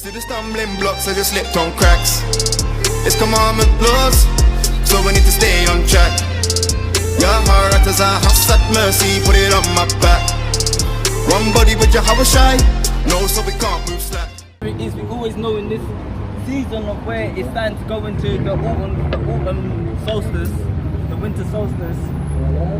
To the stumbling blocks, I just slipped on cracks. It's commandment laws, so we need to stay on track. Your heart as I have at mercy, put it on my back. One body with your how shy, no, so we can't move slack. It is, we always know in this season of where it's starting to go into the autumn solstice, the winter solstice,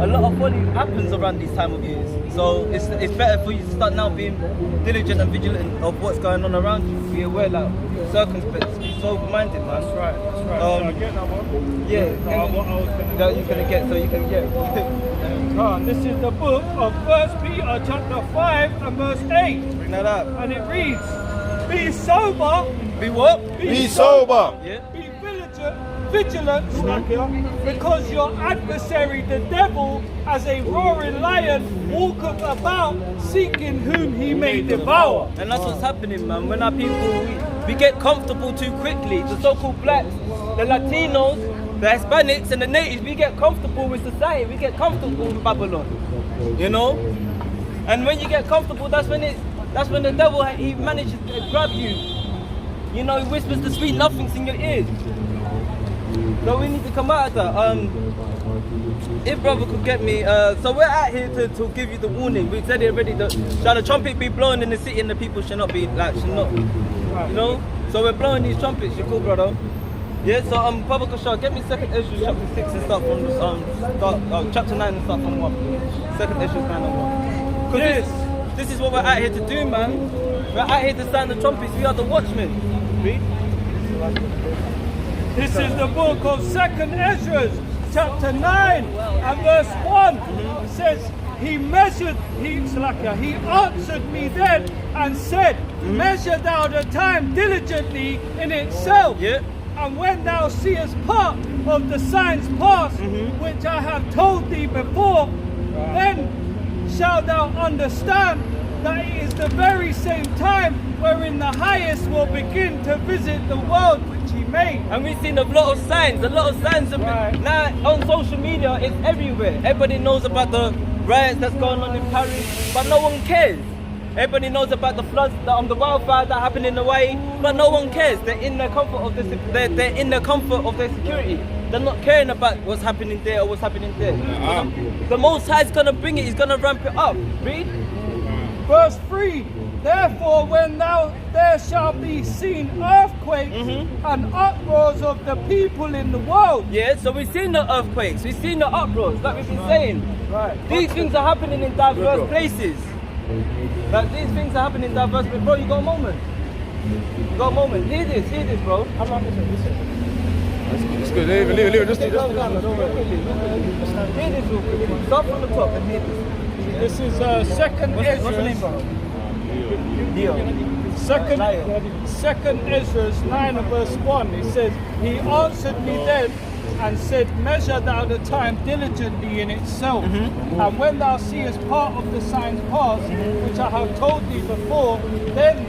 a lot of folly happens around these time of years. So it's better for you to start now being diligent and vigilant of what's going on around you. Be aware, like circumspect, be sober-minded, man. That's right. So I get that one. Yeah. What I was gonna That you're gonna get, so you can get. This is the book of 1 Peter chapter 5 and verse 8. Bring that up. And it reads, be sober. Be what? Be sober. Yeah. Be vigilant, because your adversary, the devil, as a roaring lion, walketh about seeking whom he may devour. And that's what's happening, man. When our people, we get comfortable too quickly. The so-called blacks, the Latinos, the Hispanics and the natives, we get comfortable with society. We get comfortable with Babylon, you know? And when you get comfortable, that's when the devil, he manages to grab you. You know, he whispers the sweet nothings in your ears. So we need to come out of that. If brother could get me, so we're out here to give you the warning. We said it already, shall the trumpet be blown in the city and the people should not, you know? So we're blowing these trumpets, you cool, brother? Yeah, so Brother Kashar, get me 2nd Ezra chapter 6 and start from chapter 9 and start from 1. 2nd Ezra 9 and 1. Because this is what we're out here to do, man. We're out here to sound the trumpets, we are the watchmen. Read. This is the book of 2nd Ezra, chapter 9 and verse 1. It says, he answered me then and said, measure thou the time diligently in itself. Yeah. And when thou seest part of the signs past, which I have told thee before, then shalt thou understand that it is the very same time wherein the highest will begin to visit the world which he made. And we've seen a lot of signs now on social media. It's everywhere. Everybody knows about the riots that's going on in Paris, but no one cares. Everybody knows about the floods, the wildfires that happen in Hawaii, but no one cares. They're in the comfort of they're in the comfort of their security. They're not caring about what's happening there or what's happening there. The Most High is gonna bring it. He's gonna ramp it up. Read. Verse 3. Therefore, when there shall be seen earthquakes and uproars of the people in the world. Yeah, so we've seen the earthquakes, we've seen the uproars, like we've been saying. Right. These things are happening in diverse places. Like these things are happening in diverse places. Bro, you got a moment? You got a moment? Hear this, bro. How long is it? It's good. Leave it. Just Hear this real quick. Start from the top and hear this. This is 2nd Ezra. What's your name, bro? Leo. 2nd Ezra 9 and verse 1. It says, he answered me then and said, measure thou the time diligently in itself. And when thou seest part of the signs past, which I have told thee before, then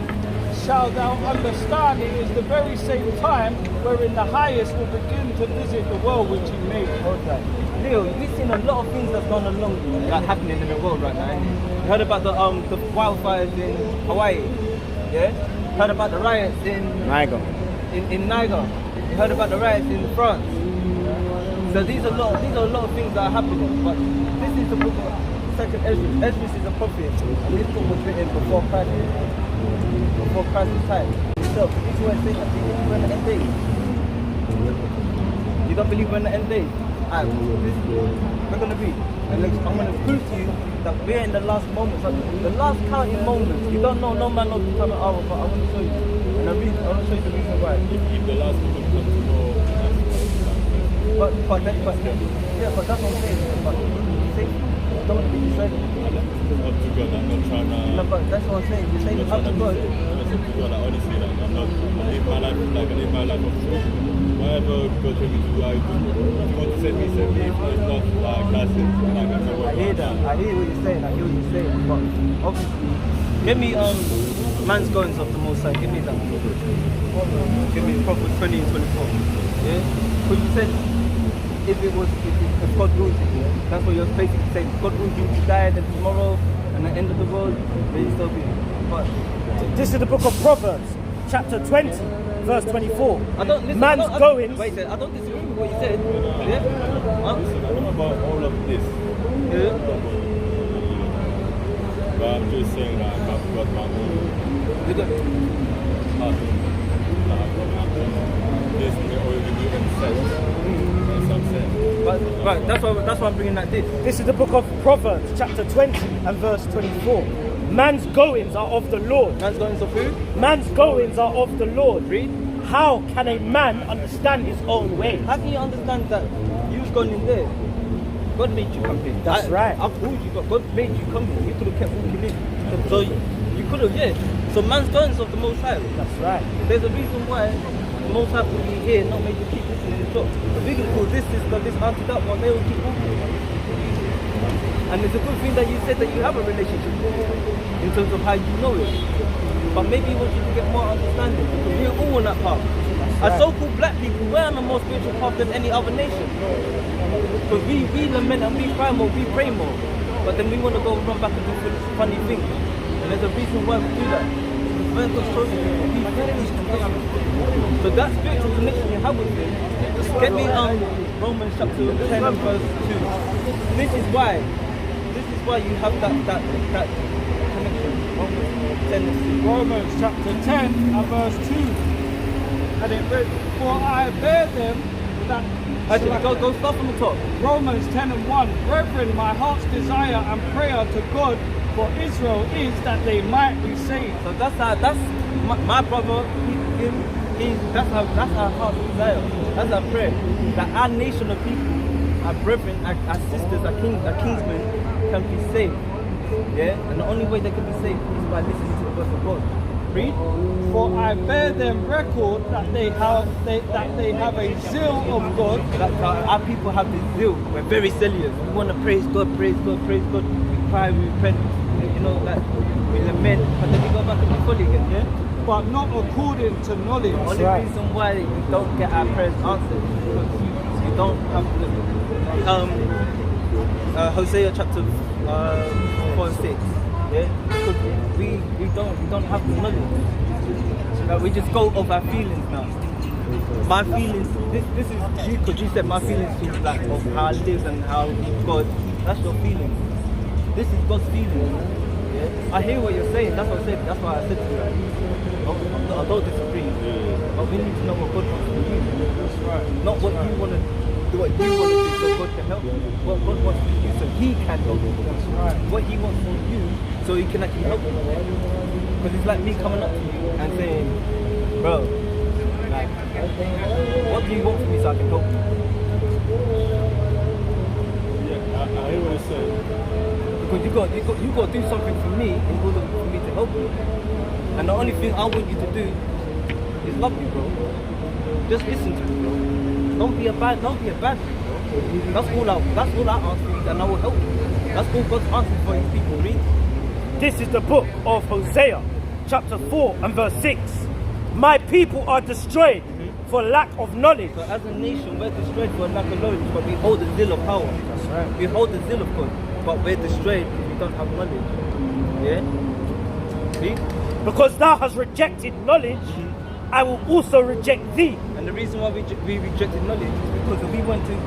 shalt thou understand it is the very same time wherein the highest will begin to visit the world which he made. Okay. Leo, we've seen a lot of things that's gone along, like happening in the world right now. You heard about the wildfires in Hawaii, yeah? You heard about the riots in Niger. In Niger. You heard about the riots in France. So these are a lot of things that are happening. But this is the book of 2nd Ezra. Ezra is a prophet, and this book was written before Christ. Before Christ's time. So this is what it's saying that we believe we're in the end days. You don't believe we're in the end days? Alright, this is we're gonna be. And I'm gonna prove to you that we're in the last moments, the last counting moments. You don't know, no man knows the time of hour, but I want to show you. And I want to show you the reason why. If the last people come to know. But yeah, but that's what I'm saying. But you say, don't be decided. Up to God, I'm not trying to. No, but that's what I'm saying. You're saying up to God. Honestly, like, I'm not. I live my life of truth. Whatever God told me to do, I do. If you want to send me, send me. If not, like, that's it. Like, I'm not I hear that. I hear what you're saying. But obviously, give me man's goings of the Most High. Give me that. Give me Proverbs 20 and 24. Yeah. Because you said if God wills it, yeah? That's what you're basically saying. If God wills you to die, then tomorrow and the end of the world, then you still be. But This is the book of Proverbs, chapter 20, verse 24. I don't listen. Man's goings. Wait a second, I don't disagree with what you said. Yeah. Listen, I don't know about all of this. Yeah. But I'm just saying that I've got my own You got- pattern. That I've got my own. This may already be in sense. In some sense. But, right, that's why I'm bringing that this. This is the book of Proverbs, chapter 20 and verse 24. Man's goings are of the Lord. Man's going to food. Man's goings are of the Lord. Read. How can a man understand his own way? How can you understand that you've gone in there? God made you come here. That's right. I've told you, but God made you come here. You could have kept walking in. So you could have, yeah. So man's goings of the Most High. That's right. There's a reason why the Most High put you here, not made you keep listening to the talk. If we can call this sister, this auntie, that one, they will keep walking. And it's a good thing that you said that you have a relationship in terms of how you know it. But maybe he wants you to get more understanding because we're all on that path. As so-called black people, we're on a more spiritual path than any other nation. Because we lament and we cry more, we pray more. But then we want to go and run back and do funny things. And there's a reason why we do that. When God's chosen people, He finished connection. So that spiritual connection you have with Him, get me Romans chapter 10 and verse 2. This is why you have that connection. Romans 10 and 2. Romans chapter 10 and verse 2. And it read, for I bear them that... Actually, go start from the top. Romans 10 and 1. Brethren, my heart's desire and prayer to God for Israel is that they might be saved. So that's my brother, that's our heart's desire. That's our prayer. That our nation of people, our brethren, our sisters, our kingsmen can be saved. Yeah? And the only way they can be saved is by listening to the word of God. Read. For I bear them record that they have a zeal of God. That our people have this zeal. We're very zealous. We want to praise God, praise God, praise God. We cry, we repent. You know, like we lament, but then we go back and be fully again. Yeah. But not according to knowledge. The only reason why we don't get our prayers answered is because you don't have the Hosea chapter 4 and 6. Yeah, because we don't have the knowledge. We just go off our feelings now. My feelings. This is you, because you said my feelings to like of how I live and how God. That's your feelings. This is God's feelings. Yeah? I hear what you're saying. That's what I said. That's why I said to you. I don't disagree. But we need to know what God wants from you. That's right. Not what you want to do. What you want to do so God can help you. What God wants from you so He can help you. That's right. What He wants from you so He can actually help you. Because it's like me coming up to you and saying, bro, like, what do you want from me so I can help you? Yeah, I hear what you're saying. Because you got to do something for me in order for me to help you. And the only thing I want you to do is love me, bro. Just listen to me, bro. Don't be a bad man, bro. That's all I ask for you, and I will help you. That's all God's answer for His people. Read. This is the book of Hosea, chapter 4 and verse 6. My people are destroyed for lack of knowledge. So as a nation, we're destroyed for lack of knowledge, but we hold the zeal of power. That's right. We hold the zeal of God, but we're destroyed because we don't have knowledge. Yeah? See? Because thou hast rejected knowledge, I will also reject thee. And the reason why we rejected knowledge is because we want to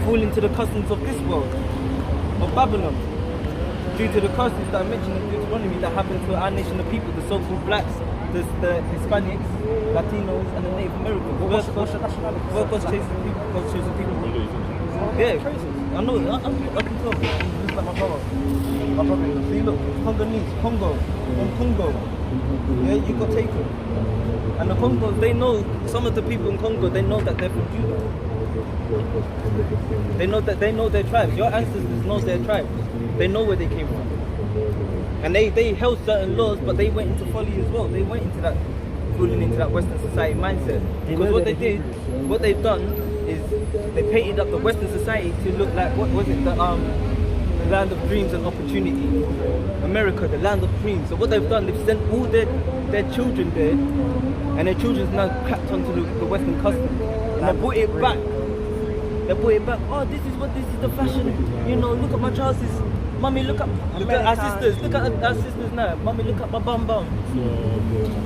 fall into the customs of this world, of Babylon. Due to the curses that I mentioned in Deuteronomy that happened to our nation of people, the so-called blacks, the Hispanics, Latinos, and the Native Americans. What's the nationality? God's chosen people. God's chosen people. Yeah, I know. I can tell. Just like my brother. See, look, Congolese, Congo, from Congo. Yeah, you got taken. And the Congos, they know, some of the people in Congo, they know that they're from Judah. They know their tribes. Your ancestors know their tribes. They know where they came from. And they held certain laws, but they went into folly as well. They went into that, falling into that Western society mindset. Because what they did, what they've done is they painted up the Western society to look like, what was it, the land of dreams and opportunity. America, the land of dreams. So what they've done, they've sent all their children there, and their children's now clapped onto the Western custom. And they brought it back. Oh, this is the fashion. You know, look at my trousers. Mummy, look at our sisters. Look at our sisters now. Mummy, look at my bum bum. So,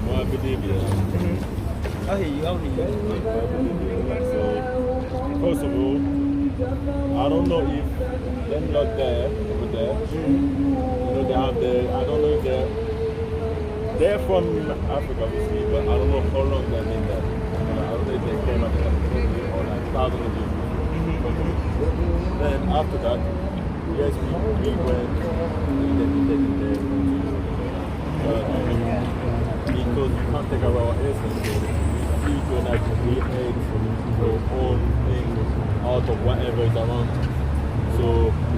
what I believe is, I hear you. so, first of all, I don't know if them lot there, over there, they have I don't know if they're from Africa, obviously, but I don't know how long they've been there. I don't know if they came at or like thousands of years. Then after that, yes, we went because you can't take away our essence. You can actually create your own thing out of whatever is around. So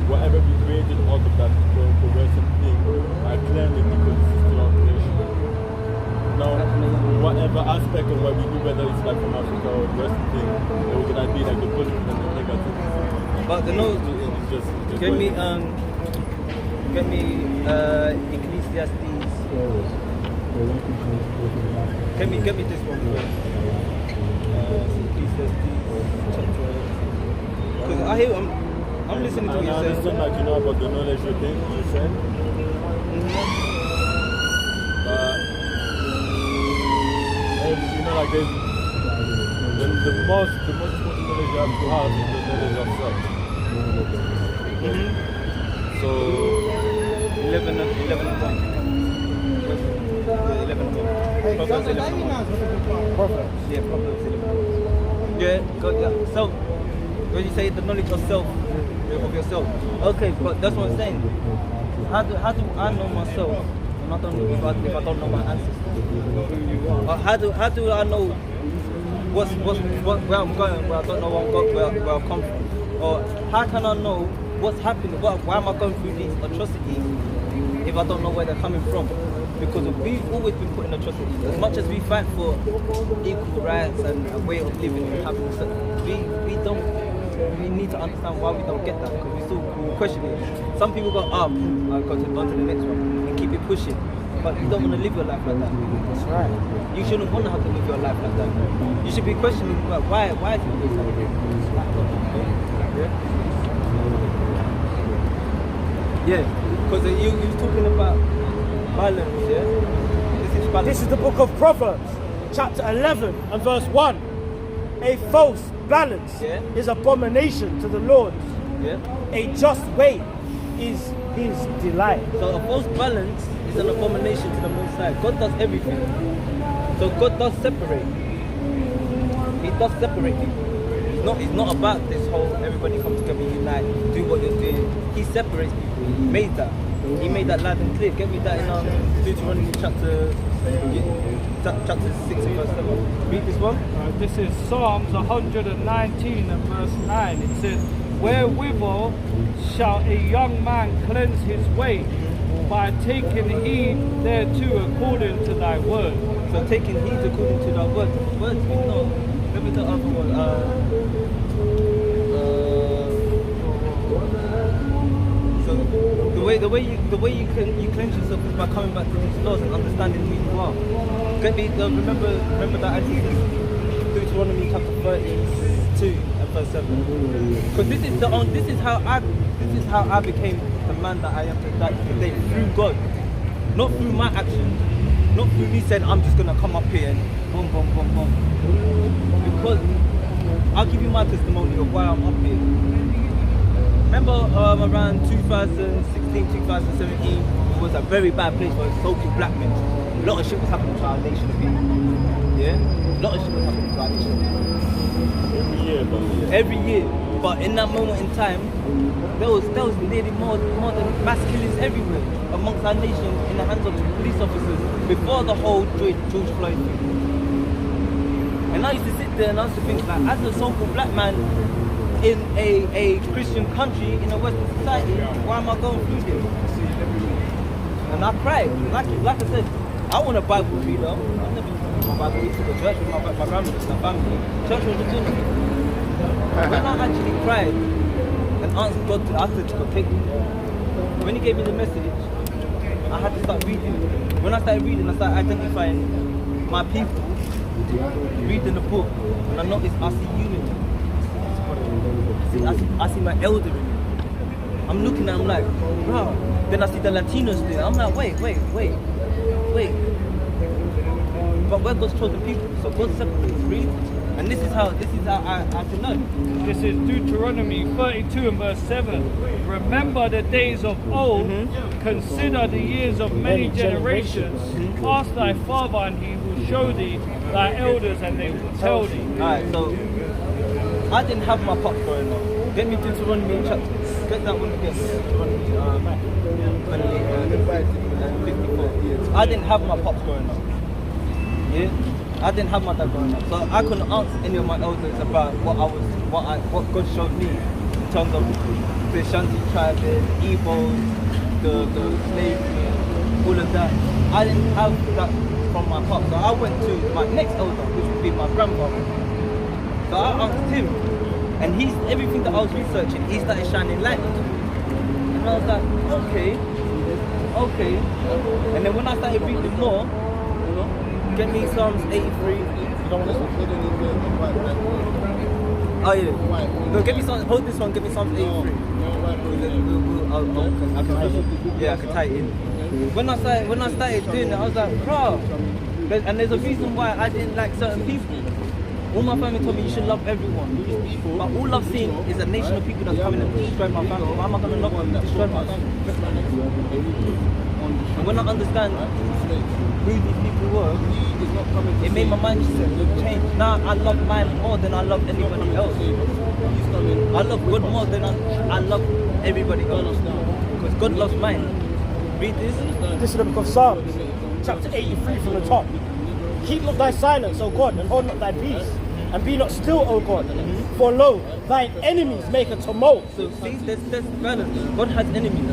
whatever we created out of that progressive thing, I claim it because it's still our creation. Now, whatever aspect of what we do, whether it's like from Africa or Western thing, it would be like the positive and the negative. But the nose, it's just get me Ecclesiastes. Get me this one first. Because I hear I'm listening to what you're I saying. understand that you know about the knowledge you think you said. But you know, like there's the most important knowledge you have to have is the knowledge of self. So 11 and 1. 11 and 1. Proverbs 11 and 1. Proverbs. Yeah, Proverbs 11 and 1. Yeah, God, yeah. So, when you say the knowledge of self, of yourself, okay, but that's what I'm saying. How do I know myself? And I don't know if I don't know my ancestors. How do I know where I'm going, where I don't know where I've come from? Or how can I know what's happening? Why am I going through these atrocities if I don't know where they're coming from? Because we've always been put in atrocities. As much as we fight for equal rights and a way of living and having, we need to understand why we don't get that, because we still question it. Some people go up, I'll go on to the next one and keep it pushing. But you don't want to live your life like that. That's right. You shouldn't want to have to live your life like that. You should be questioning why do this happen? Yeah, because you were talking about balance, yeah? This is the book of Proverbs, chapter 11 and verse 1. A false balance is abomination to the Lord. Yeah. A just weight is his delight. So a false balance is an abomination to the Most High. God does everything. So God does separate. He does separate people. It's not about this whole everybody come together, unite, do what you're doing. He separates people. He made that. He made that loud and clear. Get me that in Deuteronomy chapter 6 and verse 7. Read this one. This is Psalms 119 and verse 9. It says, wherewithal shall a young man cleanse his way? By taking heed thereto according to thy word. So taking heed according to thy word. Words we know. Let me the other one. So the way you cleanse yourself is by coming back to these laws and understanding who you are. Remember that I see Deuteronomy chapter 32 and verse 7. Because this is how I became the man that I am today through God, not through my actions, not through me saying I'm just gonna come up here and boom boom boom boom. Because I'll give you my testimony of why I'm up here. Remember around 2016, 2017, it was a very bad place for so-called black men. A lot of shit was happening to our nation of people. Yeah? A lot of shit was happening to our nation of people. Every year. But in that moment in time, there was nearly more than mass killings everywhere amongst our nation in the hands of police officers before the whole George Floyd thing. And I used to sit there and I used to think, like, as a so-called black man in a Christian country, in a Western society, why am I going through this? And I cried. Like I said, I want a Bible reader. I've never taken my Bible to the church with my grandmother and my family. Church was the When I actually cried and asked God to ask him to take me, when he gave me the message, I had to start reading. When I started reading, I started identifying my people, reading the book, and I noticed I see unity. I see my elder in me. I'm looking at them like, bro. Then I see the Latinos doing it. I'm like, wait. But we're God's chosen people, so God separates, really. And this is how I can know. This is Deuteronomy 32 and verse 7. Remember the days of old, consider the years of many generations. Ask thy father and he will show thee thy elders and they will tell thee. Alright, so I didn't have my pops growing up. Get me Deuteronomy chapter. Get that one again. Deuteronomy 54. I didn't have my pops growing up. Yeah? I didn't have my dad growing up, so I couldn't ask any of my elders about what God showed me in terms of the Shanti tribe, the Igbo, the slavery, all of that. I didn't have that from my pop, so I went to my next elder, which would be my grandfather. So I asked him, and everything that I was researching, he started shining light on me. And I was like, okay. And then when I started reading more, get me Psalms 83. Oh yeah. No, get me Psalms. Hold this one. Get me Psalms 83. I can tie it in. When I started doing it, I was like, bro. And there's a reason why I didn't like certain people. All my family told me you should love everyone. But all I've seen is a nation of people that's coming and destroying my family. Why am I going to love them and destroy my family? And when I understand who these people were, it made my mindset change. Now I love mine more than I love anybody else. I love God more than I love everybody else. Because God loves mine. Read this. This is the book of Psalms, chapter 83 from the top. Keep not thy silence, O God, and hold not thy peace. And be not still, O God. For lo, thine enemies make a tumult. So see, there's balance. God has enemies.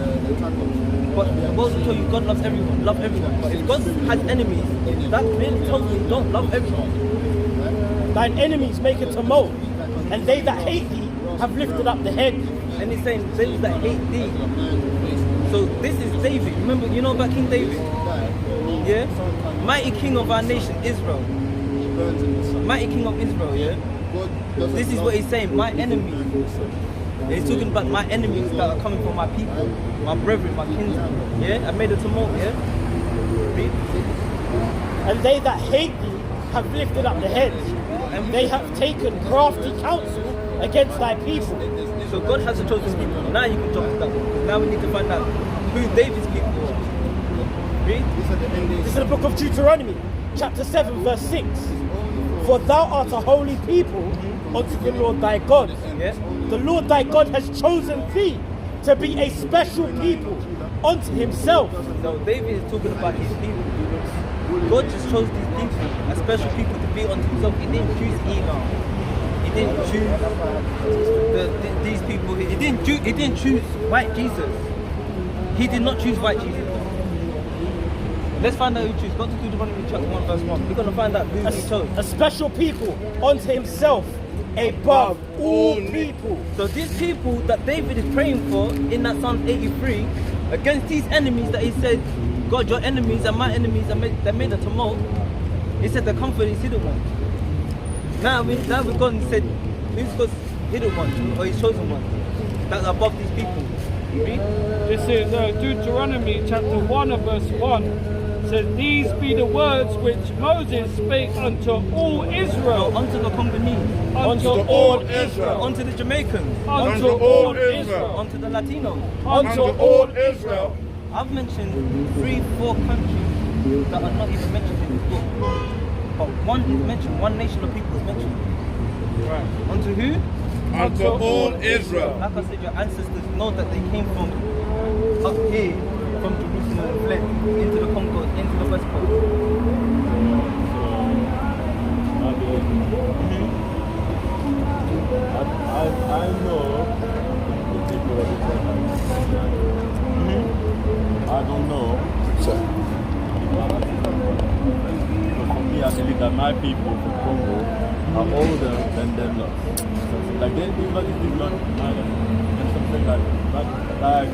But the Bible tells you God loves everyone. Love everyone. But if God has enemies, that really tells you don't love everyone. Thine enemies make a tumult, and they that hate thee have lifted up the head. And he's saying, they that hate thee. So this is David. Remember, you know about King David? Yeah? Mighty king of our nation, Israel. Mighty king of Israel, yeah? This is what he's saying, my enemies. He's talking about my enemies that are coming from my people, my brethren, my kinsmen. Yeah? I made a tumult, yeah? Read. And they that hate thee have lifted up the head. And they have taken crafty counsel against thy people. So God has a chosen people. Now you can jump to that one. Now we need to find out who David's people are. Read. This is the book of Deuteronomy, chapter 7, verse 6. For thou art a holy people unto the Lord thy God. Yeah. The Lord thy God has chosen thee to be a special people unto himself. So David is talking about his people. God just chose these people, a special people to be unto himself. He didn't choose Edom. He didn't choose these people. He didn't choose white Jesus. He did not choose white Jesus. Let's find out who he chose. Go to Deuteronomy chapter 1 verse 1. We're going to find out who he chose. A special people unto himself above all people. So these people that David is praying for in that Psalm 83, against these enemies that he said, God, your enemies and my enemies, they made a tumult. He said the comfort is hidden one. Now we've gone and said, who's God's hidden one or his chosen one that's above these people? Read. This is Deuteronomy chapter 1 and verse 1. Says, these be the words which Moses spake unto all Israel. No, unto the Congolese. Unto all Israel. Unto the Jamaicans. Unto all Israel. Unto the Latinos. Unto all Israel. I've mentioned 3-4 countries that are not even mentioned in this book. But one is mentioned, one nation of people is mentioned. Right. Unto who? Unto all Israel. Like I said, your ancestors know that they came from up here, from Jerusalem and fled into the Congo, into the West Coast. I know the people of the I don't know. So, But for me, I believe that my people from Congo are older than them lot. Like they do not even not and something like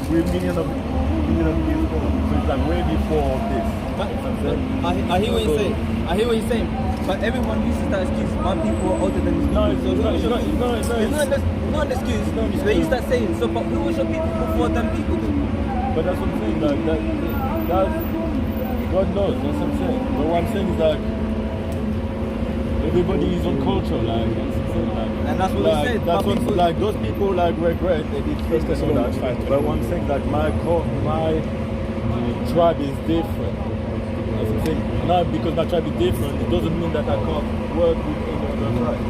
we're million of years old. So it's like way before this. I hear what you're saying. I hear what you're saying. But everyone uses that excuse. My people are older than these people. No, it's not an excuse. They use that saying. So, but who was your people before them people? But that's what I'm saying. Like that's God knows. That's what I'm saying. But what I'm saying is like everybody is on culture. Like that's what I'm saying. Like, And that's what like, they said. That's My what people, like those people like were great. They did first and all that. But what I'm saying like my tribe is different. That's what I'm saying. Now because my tribe is different, it doesn't mean that I can't work with any other tribe.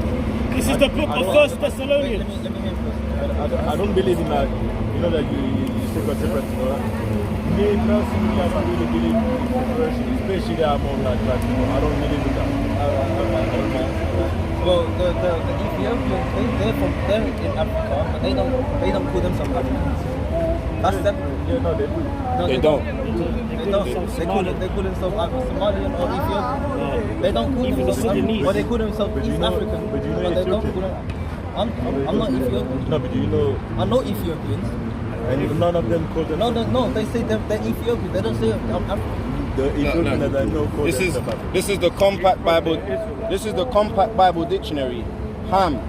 This is the book of First Thessalonians. let me hear first. I don't believe in like, you know that you stick on separate, you know that? Me personally, I don't really believe in separation, especially that I'm on like black people. I don't believe in that. Well, the Ethiopians, they're in Africa, but they don't call themselves Africans. That's separate. Yeah, no, they do. No, They don't. They don't. They call themselves either Somalian or Ethiopian. They don't call Even the themselves African. Sudanese. But they call themselves But you East know- African. but you know they don't Ethiopian. call them. I'm not Ethiopian. No, but do you know, I know Ethiopians. and none of them call them. No. They say they're Ethiopian. They don't say I'm African. The Ethiopian no. that I know call This is themselves African. this is the compact Bible. This is the compact Bible dictionary. Ham,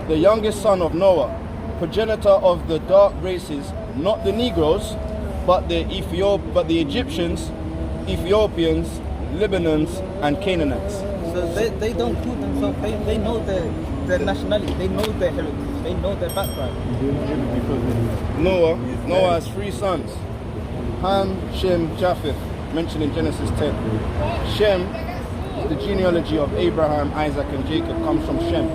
the youngest son of Noah, progenitor of the dark races, not the Negroes, but the Egyptians, Ethiopians, Libanons, and Canaanites. So they don't call themselves. They know their nationality. They know their heritage. They know their background. Noah has 3 sons, Ham, Shem, Japheth, mentioned in Genesis 10. Shem, the genealogy of Abraham, Isaac, and Jacob comes from Shem.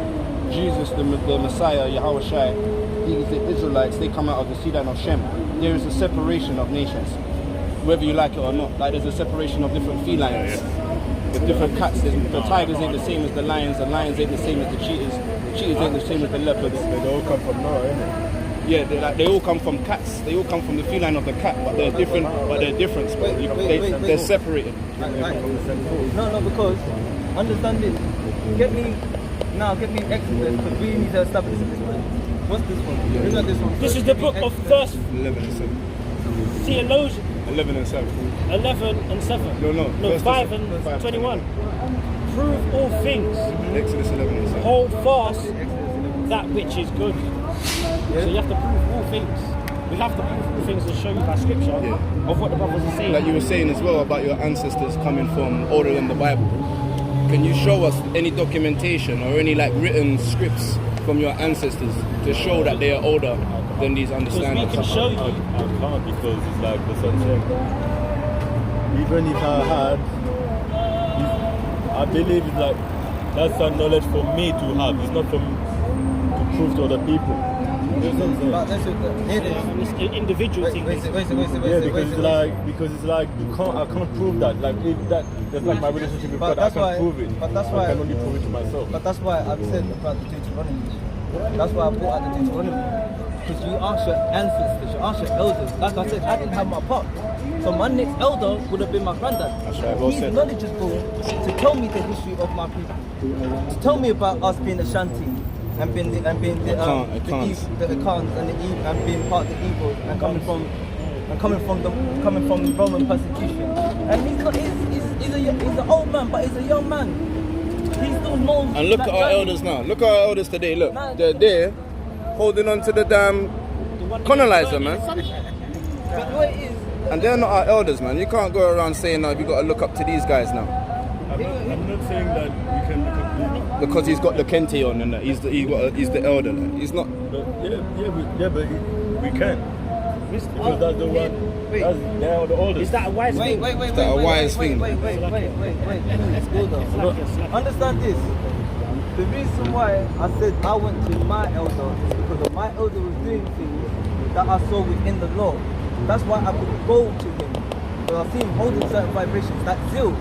Jesus, the Messiah, Yahweh Shai, the Israelites, they come out of the seed line of Shem. There is a separation of nations, whether you like it or not. Like there's a separation of different felines. The different cats, the tigers ain't the same as the lions ain't the same as the cheetahs ain't the same as the leopards. They all come from Noah, innit? Yeah, they all come from cats. They all come from the feline of the cat, but they're different. But they're different. Wait. They're separated. No, because understand this. Get me Exodus, because we need to establish this one. What's this one? Bring out this one. This is the book of First 11 and 7. Theologians, 11 and 7. 11 and 7. No. No, First 5 Thessalonians and 5, 21. Prove all things. Exodus 11 and 7. Hold fast that which is good. So you have to prove all things. We have to prove all things and show you by scripture of what the brothers are saying. Like you were saying as well about your ancestors coming from older than the Bible. Can you show us any documentation or any like written scripts from your ancestors to show that they are older than these Because understandings? we can show you. I can't because it's like the sunset. Even if I had, I believe it's like that's a knowledge for me to have. It's not for to prove to other people. You know what I'm saying? But It's an individual thing. wait. Yeah, because it's like I can't prove that. Like if that's like my relationship with But God, I that's can't why- prove it. but that's I why- can only prove it to myself. But that's why I've said about the Deuteronomy. That's why I brought out the Deuteronomy. Because you ask your ancestors, you ask your elders. Like I said, I didn't have my pop. So my next elder would have been my granddad. That's right, well He's said. knowledgeable to tell me the history of my people. To tell me about us being Ashanti and being the Khans and being part of the evil and coming from the Roman persecution. And he's an old man, but he's a young man. He still knows. And look that at our journey. elders now. Look at our elders today. Look, Nah. they're there, holding on to the damn colonizer, man. But what it is, And they're not our elders, man. You can't go around saying, "No, you got to look up to these guys now," I'm not saying that we can look at because he's got the kente on and that he's the elder. Like. He's not. but but we can. Because that's the one. They are the oldest. Is that a wise thing? Wait. that a wise thing? Wait. Let's go though. Understand this. The reason why I said I went to my elder is because my elder was doing things that I saw within the law. That's why I could go to him. Because I see him holding certain vibrations. That zeal.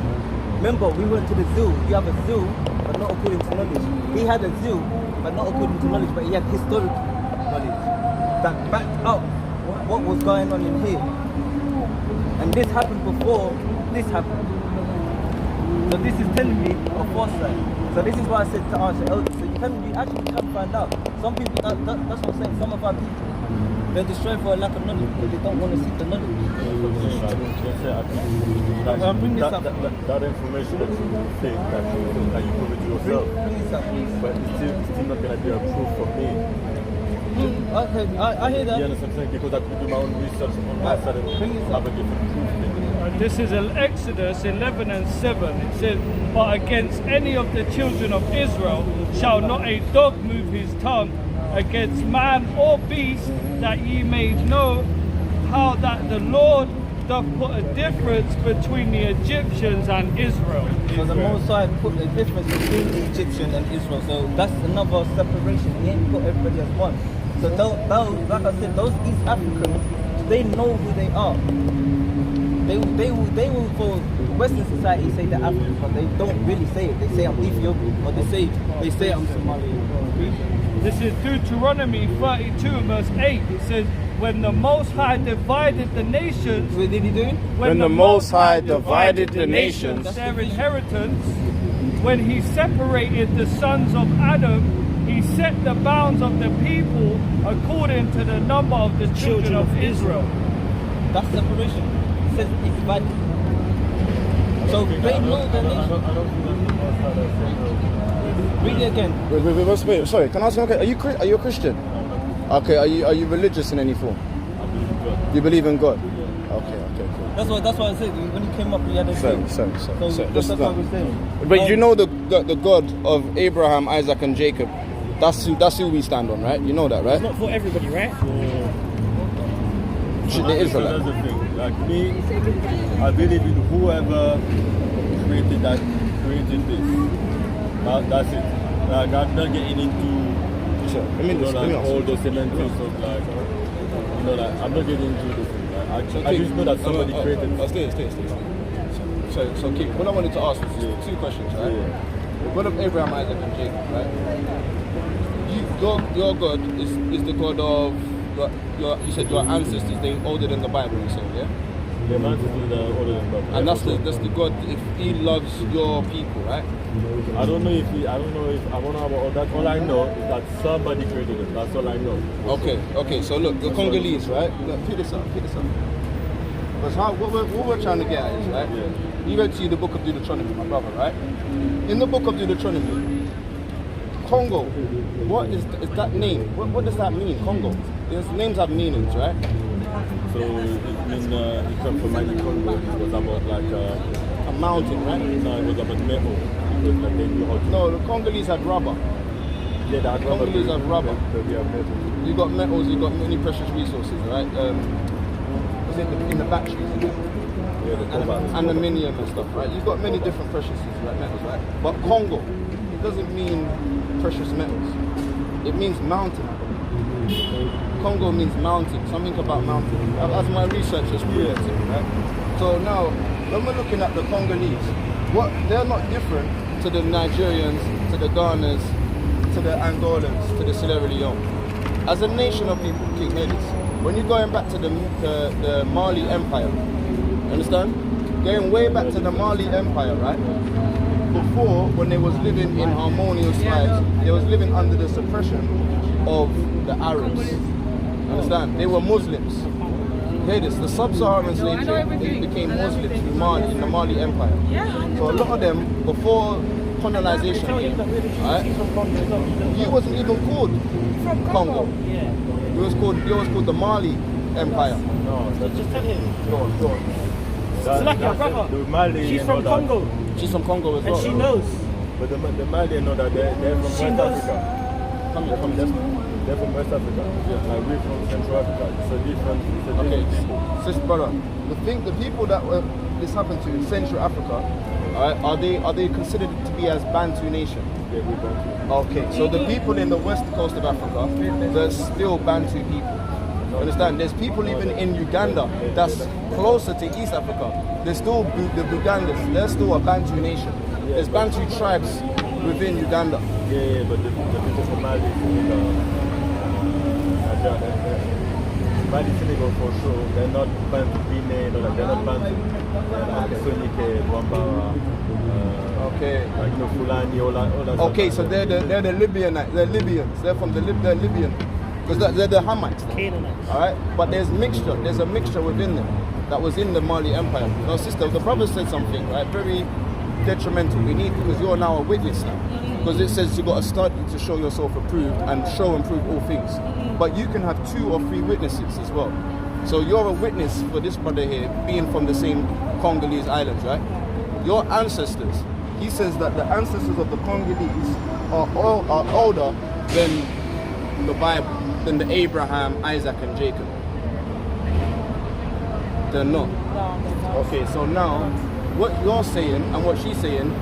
Remember, we went to the zeal. You have a zeal, but not according to knowledge. He had a zeal, but not according to knowledge, but he had historical knowledge that backed up what was going on in here. And this happened before this happened. So this is telling me a foresight. So this is why I said to ask your elders. So you actually can find out. Some people, that's what I'm saying, some of our people, They're destroyed for a lack of knowledge because they don't want to seek the knowledge. Bring this up. That information that you think that you prove it to yourself, Bring this up, please. but it's still not gonna be a proof for me. Okay, I hear that. You understand what I'm saying? Because I could do my own research on my side and Bring this up. have a different proof thing. This is Exodus 11 and 7. It says, but against any of the children of Israel shall not a dog move his tongue against man or beast, that ye may know how that the Lord doth put a difference between the Egyptians and Israel. So the Most High put a difference between the Egyptian and Israel. So that's another separation. He ain't put everybody as one. So those, like I said, those East Africans, they know who they are. They will for Western society say they're African, but they don't really say it. They say I'm Ethiopian, or they say I'm Somali. This is Deuteronomy 32 verse 8. It says, when the Most High divided the nations, What did he do? When the Most High divided the nations, their inheritance, when he separated the sons of Adam, he set the bounds of the people according to the number of the children of Israel. That's separation. It says it's divided. So they know the nation. I don't think that's the most high that said, Read it again. wait, sorry, can I ask you, okay, are you a Christian? Okay, are you religious in any form? I believe in God. You believe in God? Okay, cool. That's why I said when you came up, you had a Sorry. So that's what we're saying. But you know the God of Abraham, Isaac, and Jacob. That's who we stand on, right? You know that, right? Not for everybody, right? The Israelite. That's the thing. Like me, I believe in whoever created this. That's it. Like I'm not getting into all those semantics of like, I'm not getting into this. Like, I just know that somebody created. Stay. So Keith, what I wanted to ask was two questions, right? Yeah. The God of Abraham, Isaac, and Jacob, right? Your God is the God of you said your ancestors. They older than the Bible. You said, yeah. Yeah, my ancestors are older than God. And that's the God. If He loves your people, right? I don't know I don't know about that. All I know is that somebody created it. That's all I know. Okay. So look, the Congolese, right? Look, pick this up. Because what we're trying to get at is, right? Yeah. You read to you the book of Deuteronomy, my brother, right? In the book of Deuteronomy, Congo, what is that name? What does that mean, Congo? These names have meanings, right? So it means it comes from mighty Congo. It was about like A mountain, right? no, it was about metal. Because like they knew how to. No, the Congolese had rubber. Yeah, that Congolese have rubber. But we have metal. You got metals, you got many precious resources, right? Was it in the batteries? Yeah, the cobalt. Aluminium and stuff, right? You've got many different precious metals, right? But Congo, it doesn't mean precious metals. It means mountain. Congo means mountain, something about mountain. As my research has proved, right? So now, when we're looking at the Congolese, they're not different to the Nigerians, to the Ghanas, to the Angolans, to the Sierra Leone. As a nation of people, King Hedis, when you're going back to the Mali Empire, understand? Going way back to the Mali Empire, right? Before, when they was living in harmonious lives, they was living under the suppression of the Arabs. Understand? They were Muslims. Hear this, the sub-Saharan slave trade, they became Muslims in Mali, in the Mali Empire. So a lot of them, before colonization came, right? He wasn't even called Congo. It was called the Mali Empire. No, that's Just tell him. Go on. It's like your brother. The Mali, She's you from know Congo, that. She's from Congo as and well. she knows. But the Mali know that they're from She West knows. Africa. Come here. They're from West Africa. Like we're from Central Africa. It's a different Okay, people. sister brother, the people that this happened to in Central Africa, are they considered to be as Bantu nation? Yeah, we're Bantu. Okay, so the people in the west coast of Africa, they're still Bantu people. Understand? There's people even in Uganda that's closer to East Africa. There's still the Bugandas. They're still a Bantu nation. There's Bantu tribes within Uganda. Yeah, but the people from Mali, Mali, Senegal for sure. They're not Bantu Guinea, they're not Bantu. They're Sonike, Wambara. Okay. Like Fulani, all that. Okay, so they're the Libyanites. They're Libyans. They're from they're Libyan. because they're the Hamites. Canaanites. All right, but there's mixture. There's a mixture within them that was in the Mali Empire. Now, sister, the brother said something, right? Very detrimental. We need, because you're now a witness now. Because it says you got to study to show yourself approved and show and prove all things. But you can have 2 or 3 witnesses as well. So you're a witness for this brother here, being from the same Congolese islands, right? Your ancestors. He says that the ancestors of the Congolese are older than the Bible, than the Abraham, Isaac, and Jacob. They're not. Okay, so now what you're saying and what she's saying,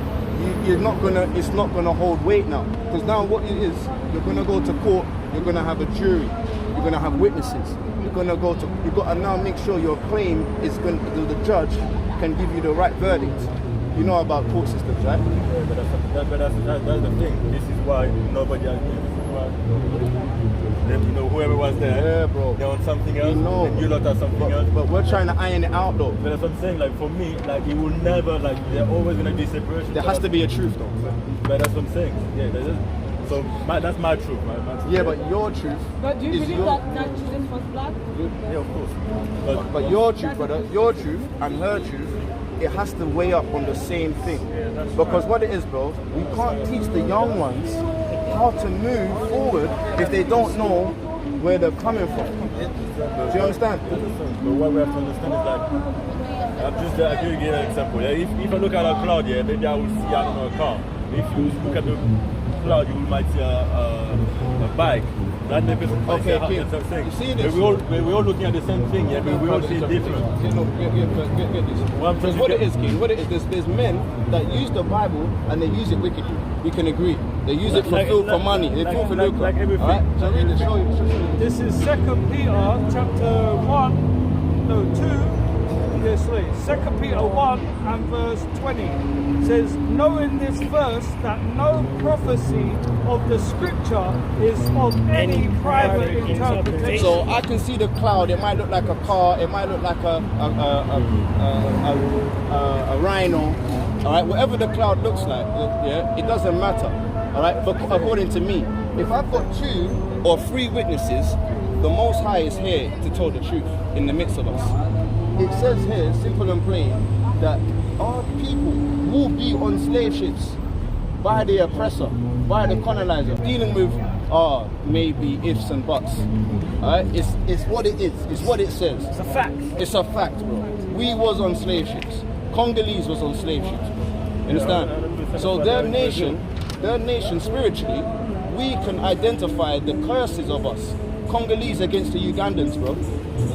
it's not gonna hold weight now. Because now what it is, you're gonna go to court, you're gonna have a jury, you're gonna have witnesses, you've got to now make sure your claim is going. The judge can give you the right verdict. You know about court systems, right? Yeah, but that's the thing. This is why nobody has been. Whoever was there, Yeah, bro. they want something else, know. and you lot are something else. But we're trying to iron it out, though. But that's what I'm saying, like for me, like it will never, like there's always gonna be separation. There has to be a truth, though. But that's what I'm saying. Yeah, so that's my truth, my truth. Yeah, but your truth But do you is believe your... that Jesus was black? Yeah, of course. But your truth, brother, your truth and her truth, it has to weigh up on the same thing. Because what it is, bro, we can't teach the young ones how to move forward if they don't know where they're coming from. Do you understand? But what we have to understand is that I can give you an example. Yeah? If I look at a cloud, yeah, maybe I will see, I don't know, a car. If you look at the cloud, you might see a bike. That the person might Okay, see Kim, the same thing. you see this? We're all looking at the same thing, yeah, but we all see it different. Get this. Because what it is, King, what it is, there's men that use the Bible and they use it wickedly. We can agree. They use it for money. They do it for lucre. like everything. All right? So read it, show you. This is 2 Peter chapter 2 Peter 1 and verse 20. It says, knowing this verse, that no prophecy of the scripture is of any private interpretation. So I can see the cloud. It might look like a car. It might look like a rhino. All right, whatever the cloud looks like, yeah, it doesn't matter. All right, but according to me, if I've got 2 or 3 witnesses, the Most High is here to tell the truth in the midst of us. It says here, simple and plain, that our people will be on slave ships by the oppressor, by the colonizer, dealing with maybe ifs and buts. Alright? It's what it is, it's what it says. It's a fact. It's a fact, bro. We was on slave ships. Congolese was on slave ships, bro. You understand? So their nation spiritually, we can identify the curses of us. Congolese against the Ugandans, bro.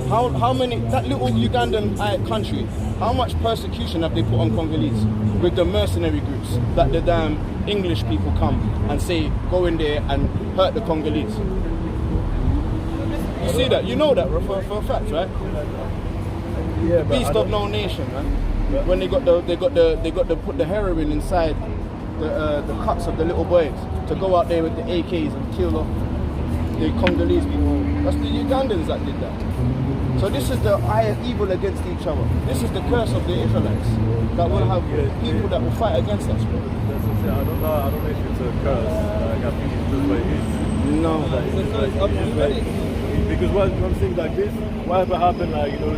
How many, that little Ugandan country, how much persecution have they put on Congolese with the mercenary groups that the damn English people come and say, go in there and hurt the Congolese? You see that? You know that for a fact, right? Yeah, but Beast of no nation, man. When they got to put the heroin inside the cuts of the little boys to go out there with the AKs and kill off the Congolese people. That's the Ugandans that did that. So this is the eye of evil against each other. This is the curse of the Israelites that will have people that will fight against us, bro. I don't know if it's a curse. Like, I think it's just what it is. No. Because what I'm saying like this, whatever happened, like, you know,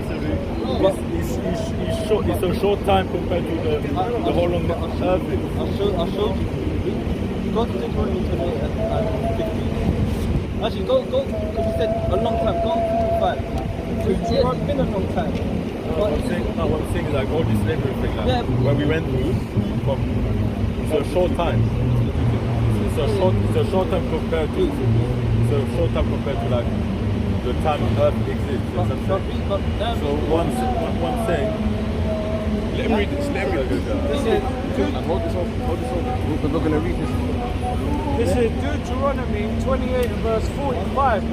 it's a short time compared to the whole long earth. I'll show you. Go to Deuteronomy 28 and 15. Actually, go, because you said a long time, go to 5. It's been a long time. What I'm saying is like all this slavery thing, like, where we went through, it's a short time. It's a short time compared to like the time Earth exists. So one thing. Let him read this. Let him read this. Hold this over. We're going to read this. This is Deuteronomy 28 and verse 45.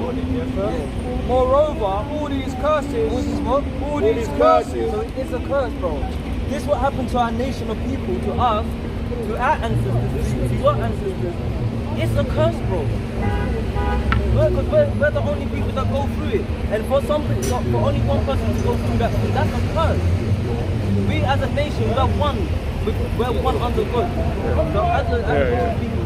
Moreover, all these curses. All these curses. So it is a curse, bro. This is what happened to our nation of people, to us, to our ancestors, to your ancestors. It's a curse, bro. Because we're the only people that go through it. And for only one person to go through that, that's a curse. We as a nation, we're one under God. So as a people,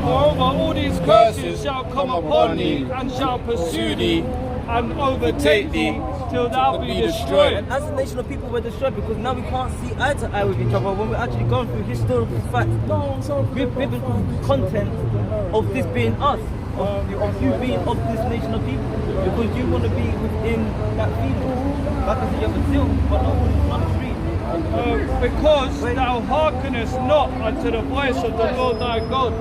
Moreover, all these curses judgment shall come upon thee, and shall pursue thee, and overtake thee, till thou be destroyed. And as a nation of people, we're destroyed because now we can't see eye to eye with each other when we're actually going through historical facts, with biblical content of this being us, of you being of this nation of people, because you want to be within that feeling. Like I said, you have a zeal, but not on the street. Because thou hearkenest not unto the voice of the Lord thy God,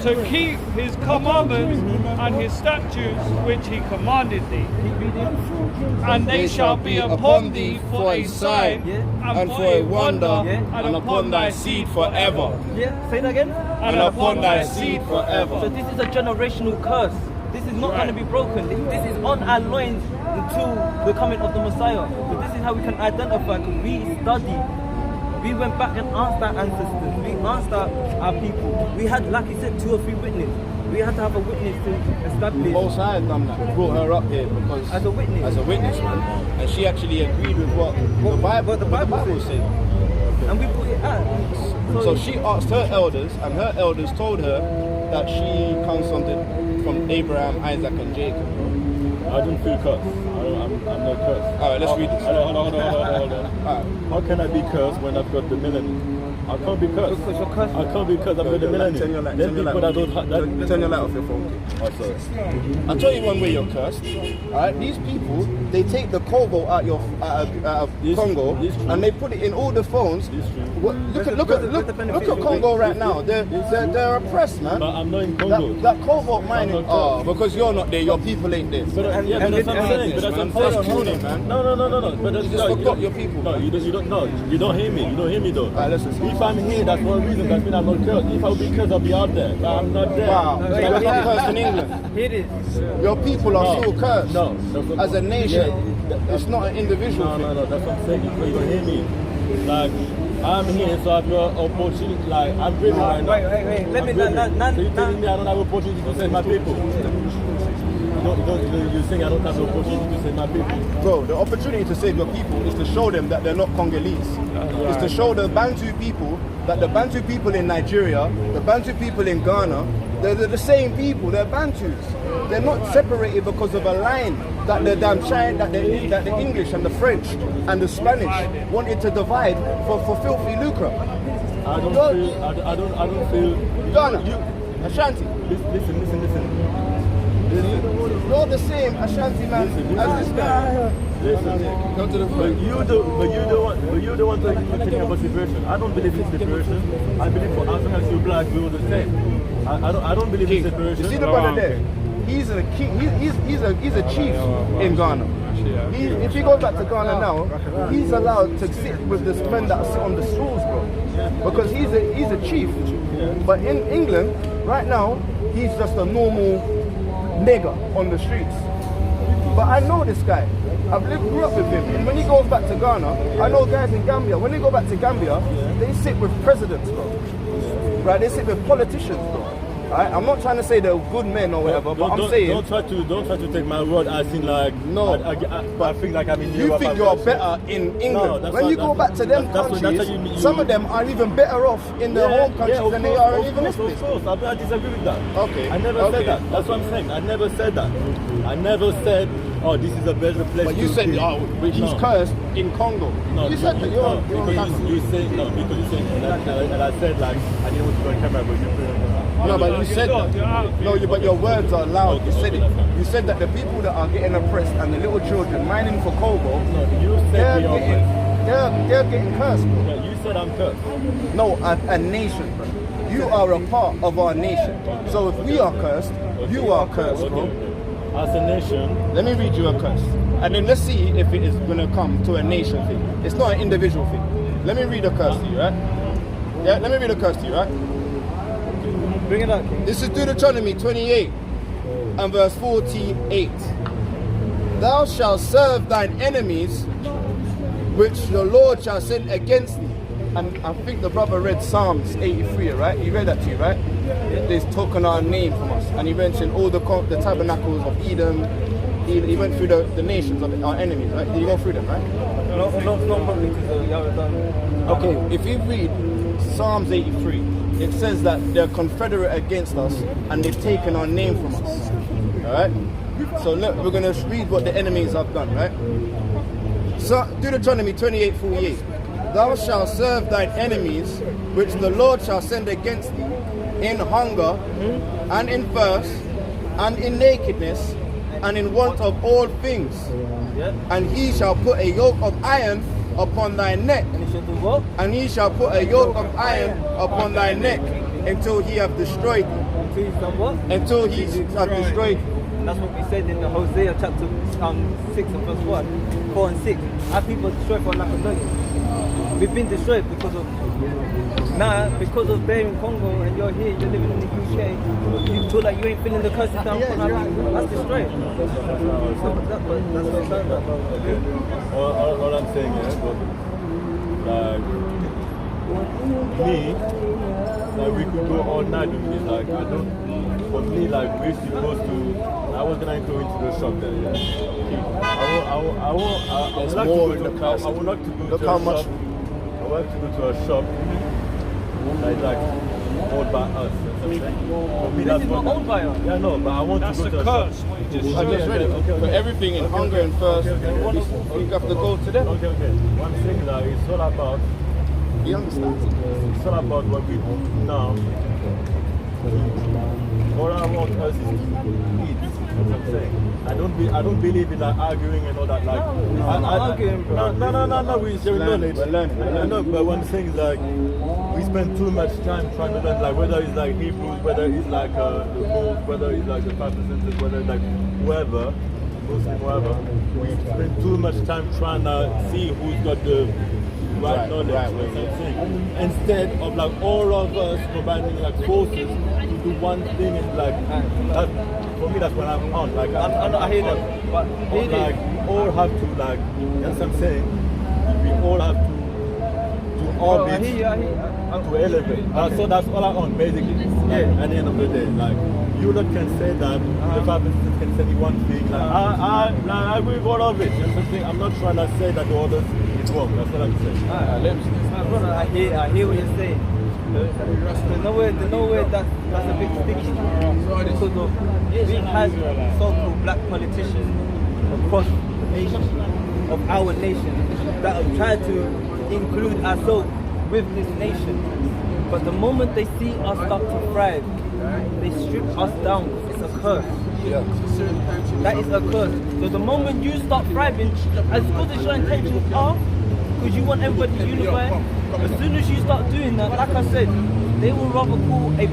to keep his commandments and his statutes which he commanded thee. And they shall be upon thee for a sign, and for a wonder, and upon thy seed forever. Yeah, say that again. And upon thy seed forever. So this is a generational curse. This is not going to be broken. This is on our loins until the coming of the Messiah. So this is how we can identify, because we studied. We went back and asked our ancestors. We asked our people. We had, like he said, 2 or 3 witnesses. We had to have a witness to establish. Most High had done that. Brought her up here because As a witness, man. And she actually agreed with what the Bible said. And we put it out. So she asked her elders, and her elders told her that she comes from Abraham, Isaac, and Jacob. I don't feel cursed. I'm not cursed. Alright, let's read this. Hold on. How can I be cursed when I've got the melanin? I can't be cursed. Because you're cursed. I can't be cursed. I've got the melanin. Turn your light. Then people that don't have that. Turn your light off your phone. Oh, sorry. I'll tell you one way you're cursed. Alright, these people, they take the Congo out of Congo and they put it in all the phones. Look at Congo right now. They're oppressed, man. But I'm not in Congo. That cobalt mining. Oh, because you're not there, your people ain't there. But that's what I'm saying. But that's what I'm saying. Man. No. But You just forgot your people. No, you don't. No, you don't hear me. You don't hear me though. Alright, listen. If I'm here, that's one reason. That means I'm not cursed. If I would be cursed, I'll be out there. But I'm not there. Wow, you're not cursed in England. Here it is. Your people are still cursed. No, as a nation. It's not an individual. No. That's what I'm saying. You don't hear me. Like, I'm here, so I've got opportunity. Like, I'm dreaming right now. Wait. Let me. So you're telling me I don't have opportunity to save my people? You're saying I don't have the opportunity to save my people? Bro, the opportunity to save your people is to show them that they're not Congolese. It's to show the Bantu people that the Bantu people in Nigeria, the Bantu people in Ghana, they're the same people. They're Bantus. They're not separated because of a line that the damn China, that the English and the French and the Spanish wanted to divide for filthy lucre. I don't feel. Ghana, Ashanti. Listen. You're the same Ashanti man as this guy. Listen, go to the front. But you don't want to think about separation. I don't believe in separation. I believe for as long as you're black, we're all the same. I don't believe in separation. You see the brother there? He's a king. He's a chief in Ghana. If he goes back to Ghana now, he's allowed to sit with the men that sit on the stools, bro, because he's a chief. But in England, right now, he's just a normal nigger on the streets. But I know this guy. Grew up with him. And when he goes back to Ghana, I know guys in Gambia. When they go back to Gambia, they sit with presidents, bro. Right? They sit with politicians, bro. Right? I'm not trying to say they're good men or whatever, but I'm saying don't try to take my word as in like no. I think like I'm in you Europe. think you're better in England. No, when you go back to them countries, some of them are even better off in their home countries than they are in England. Of course, I disagree with that. Okay. I never said that. That's what I'm saying. I never said that. I never said, oh, this is a better place. But you said, he's cursed in Congo. No, you said that you're because you say and I said like I didn't want to go on camera, but you. No, but you said that. No, but your words are loud. You said it. You said that the people that are getting oppressed and the little children mining for Congo, they're getting cursed, bro. Yeah, you said I'm cursed. No, a nation, bro. You are a part of our nation. So if we are cursed, you are cursed, bro. As a nation. Let me read you a curse. And then let's see if it is going to come to a nation thing. It's not an individual thing. Let me read a curse to you, right? Yeah, let me read a curse to you, right? Bring it up. This is Deuteronomy 28 and verse 48. Thou shalt serve thine enemies, which the Lord shall send against thee. And I think the brother read Psalms 83, right? He read that to you, right? He's talking our name from us. And he mentioned all the tabernacles of Edom. He went through the nations of our enemies, right? Did you go through them, right? No, probably because Okay, if you read Psalms 83, it says that they're confederate against us and they've taken our name from us. Alright? So look, we're going to read what the enemies have done, right? So, Deuteronomy 28:48. Thou shalt serve thine enemies, which the Lord shall send against thee, in hunger, and in thirst, and in nakedness, and in want of all things. And he shall put a yoke of iron upon thy neck. And he should do what? And he shall put a yoke of iron upon thy neck until he have destroyed thee. Until he's done what? Until he have destroyed thee. That's what we said in the Hosea chapter 6 and verse 1, 4 and 6. Our people are destroyed for lack of knowledge. We've been destroyed because of there in Congo, and you're here, you're living in the UK, you feel like you ain't feeling the curses down from our people. That's destroyed. That's what it's done. All I'm saying is, me, like we could go all night with this. Like for me, like we're supposed to. I was gonna go into the shop there. Yeah. I would like to go to a shop. I would like to go to a shop that is like owned by us. For me, This is not owned by us. Yeah, no, but I want That's to a go to a curse. shop. What you just I just read it. For everything in hunger and thirst, you have to go to them. Okay. One thing that it's all about. He understands. It's all about what we do now. All I want us is to eat. That's what I'm saying. I don't believe in like arguing and all that. Like I'm not arguing, bro. No. We're sharing knowledge. We're learning. I know, but one thing is like we spend too much time trying to learn, like whether it's like Hebrews, whether it's like the book, whether it's like the Protestants, whether it's like whoever, Muslim, whoever. We spend too much time trying to see who's got the right knowledge. Right, you know what I'm saying? Instead of like all of us combining like forces to do one thing, and like that, for me that's when I'm on. Like I hear that, but like we all have to like, you know what I'm saying? We all have to orbit, I hear you. to elevate. So that's all I on basically. Like, at the end of the day, like you lot can say that the Protestants can say one thing. Like I agree with all of it. You know what I'm saying? I'm not trying to say that the others is wrong. That's what I'm saying. Brother, I hear what you're saying. There's nowhere that's a big sticky. Because we've had so-called black politicians across the nation, of our nation, that have tried to include ourselves with this nation. But the moment they see us start to thrive, they strip us down. It's a curse. That is a curse. So the moment you start thriving, as good as your intentions are, because you want everybody to unify, as soon as you start doing that, like I said, they will rather call the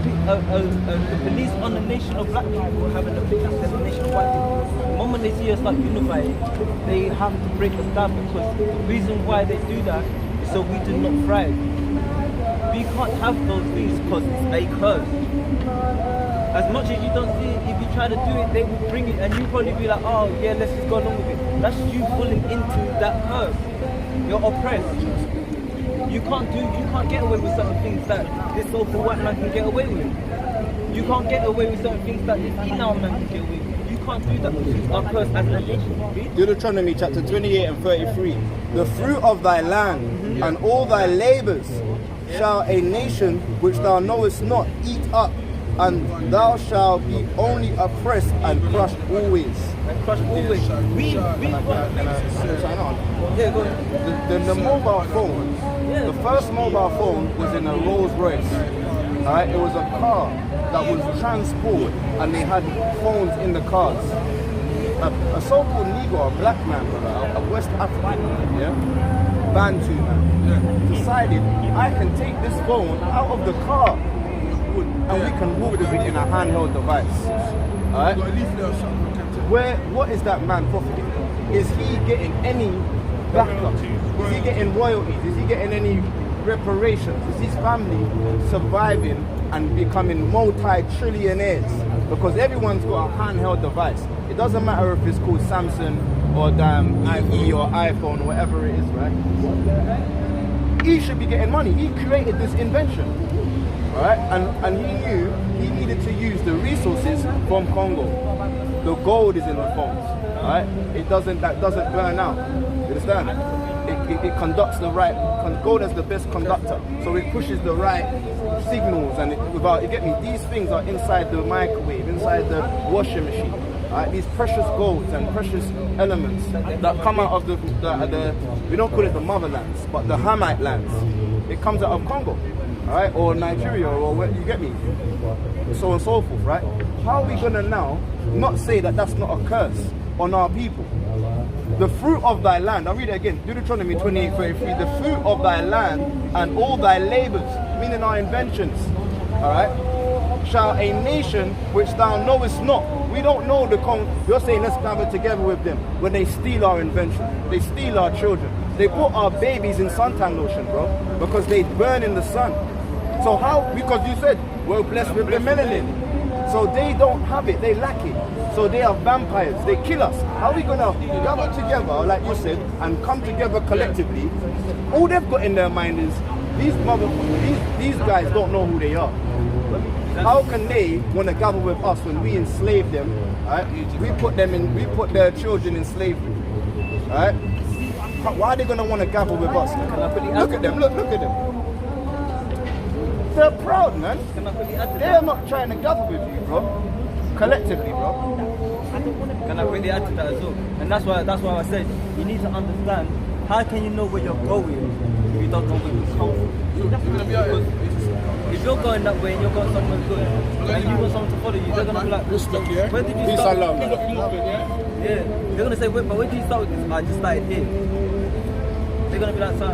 police on the nation of black people having a police than the nation of white people. The moment they see us start unifying, they have to break us down, because the reason why they do that is so we do not thrive. We can't have those things because it's a curse. As much as you don't see it, if you try to do it, they will bring it, and you probably be like, oh yeah, let's just go along with it. That's you falling into that curse. You're oppressed. You can't get away with certain things that this so-called white man can get away with. You can't get away with certain things that this Inal man can get away with. You can't do that because it's our curse as a nation. Deuteronomy chapter 28 and 33. The fruit of thy land and all thy labors shall a nation which thou knowest not eat up, and thou shalt be only oppressed and crushed always. And crushed always. We The mobile phone, the first mobile phone was in a Rolls Royce. Alright, it was a car that was transport, and they had phones in the cars. A so-called Negro, a black man, a West African man, yeah, Bantu man, decided I can take this phone out of the car and we can walk with it in a handheld device. Alright? What is that man profiting? Is he getting any backup? Is he getting royalties? Is he getting any reparations? Is his family surviving and becoming multi-trillionaires? Because everyone's got a handheld device. It doesn't matter if it's called Samsung or IE or iPhone or whatever it is, right? He should be getting money. He created this invention, right? And he knew he needed to use the resources from Congo. The gold is in the phones, right? That doesn't burn out. You understand? it conducts the right, gold is the best conductor. So it pushes the right signals, and you get me? These things are inside the microwave, inside the washing machine. Right? These precious golds and precious elements that come out of the we don't call it the motherlands, but the Hamite lands. It comes out of Congo, right? Or Nigeria, or where, you get me? So on and so forth, right? How are we gonna now not say that that's not a curse on our people? The fruit of thy land, I'll read it again, Deuteronomy 28:33, the fruit of thy land and all thy labors, meaning our inventions, all right, shall a nation which thou knowest not. We don't know the you're saying let's gather together with them when they steal our invention, they steal our children, they put our babies in suntan lotion, bro, because they burn in the sun. So how, because you said we're blessed with the melanin, so they don't have it, they lack it. So they are vampires, they kill us. How are we gonna gather together, like you said, and come together collectively? All they've got in their mind is these guys don't know who they are. How can they want to gather with us when we enslave them? Right? We put their children in slavery. Right? Why are they gonna want to gather with us? Look at them, look at them. They're proud, man. They're not trying to gather with you, bro. Collectively, bro. Can I really add to that as well? And that's why I said you need to understand how can you know where you're going if you don't know where you're coming from. If you're going that way and you're going somewhere good and you want someone to follow you, they're gonna be like, where did you start? Yeah, they're gonna say, wait, but where did you start with this? I just started here. They're gonna be like, so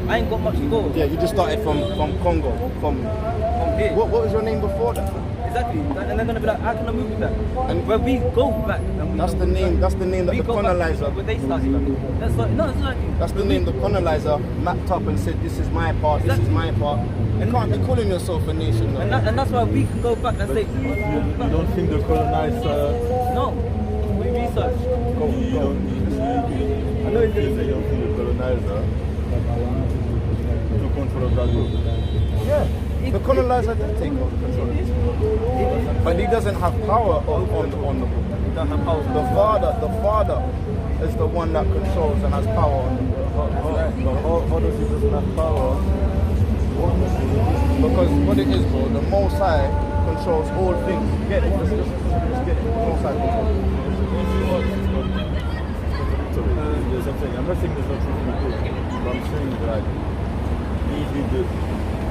I ain't got much to go. Yeah, you just started from Congo, from here. What was your name before that? Exactly, and they're gonna be like, how can I move with that? And when we go back, that's the name that the colonizer. Where they started. That's like, no, it's not. That's the name the colonizer mapped up and said, this is my part, this is my part. You can't be calling yourself a nation. No. And that's why we can go back and say, you don't think the colonizer? No, we research. I know you don't think the colonizer to control that group. Yeah. The colonizer did take over control, but he doesn't have power on the book. The father is the one that controls and has power on the book. How does he doesn't have power? Because what it is, bro, the Most High controls all things. Get it? Just get it. The Most High controls. There's something. I'm not saying there's not truth in the book, but I'm saying that he did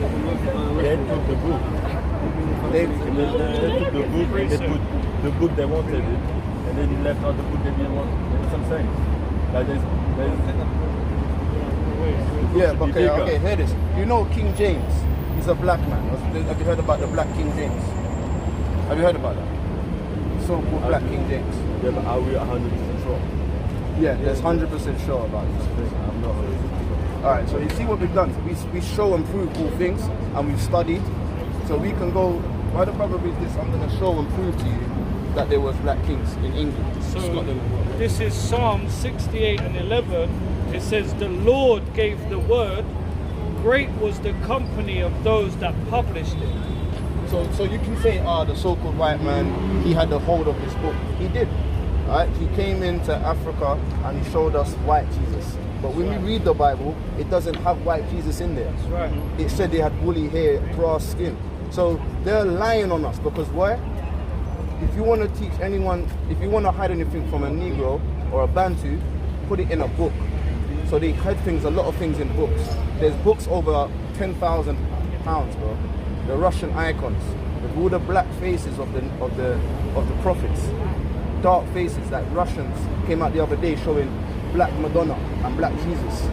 they took the book. They took the book and they put the book they wanted it, and then he left out the book they didn't want. That's what I'm saying. Like yeah, okay, hear this. You know King James, he's a black man. Have you heard about the black King James? Have you heard about that? So-called black King James. Yeah, but are we 100% sure? Yeah, there's 100% sure about this. I'm not 100% sure. Alright, so you see what we've done. We show and prove all things, and we've studied. So we can go, by the brother reads this, I'm going to show and prove to you that there was black kings in England. So this is Psalm 68 and 11. It says, the Lord gave the word, great was the company of those that published it. So you can say, the so-called white man, he had the hold of this book. He did. Right? He came into Africa and he showed us white Jesus. But when we read the Bible, it doesn't have white Jesus in there. That's right. It said they had woolly hair, brass skin. So they're lying on us because why? If you want to teach anyone, if you want to hide anything from a Negro or a Bantu, put it in a book. So they hide things, a lot of things in books. There's books over £10,000, bro. The Russian icons, with all the black faces of the prophets, dark faces. Like Russians came out the other day showing black Madonna and black Jesus.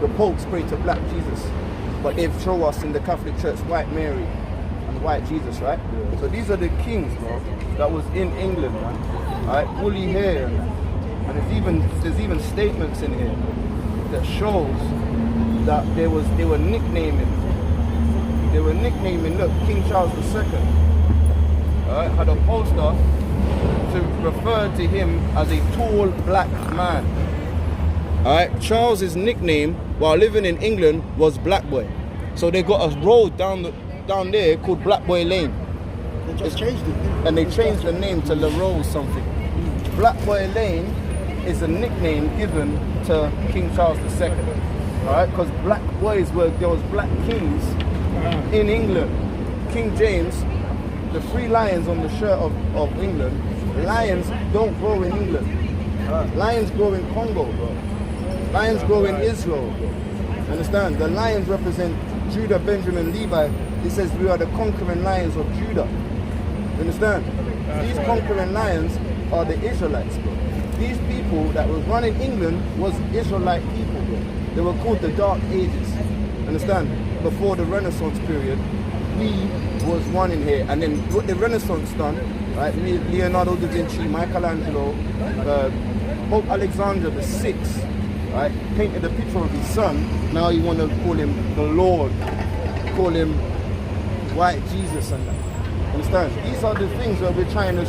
The Pope prayed to black Jesus, but they've shown us in the Catholic Church white Mary and white Jesus, right? Yeah. So these are the kings, bro, that was in England, man. Right? Woolly hair, and there's even statements in here that shows that they were nicknaming. Look, King Charles II, right, had a poster to refer to him as a tall black man. Alright, Charles's nickname while living in England was Black Boy. So they got a road down there called Black Boy Lane. They just changed it. And they changed the name to La Rose something. Black Boy Lane is a nickname given to King Charles II. Alright, because black boys there was black kings in England. King James, the 3 lions on the shirt of England, lions don't grow in England. Lions grow in Congo, bro. Lions grow in Israel. Understand? The lions represent Judah, Benjamin, Levi. It says we are the conquering lions of Judah. Understand? These conquering lions are the Israelites, bro. These people that were running England was Israelite people, bro. They were called the Dark Ages. Understand? Before the Renaissance period, we was running here. And then what the Renaissance done, right? Leonardo da Vinci, Michelangelo, Pope Alexander VI, right? Painted a picture of his son. Now you want to call him the Lord, call him White Jesus and that. Understand? These are the things that we're trying to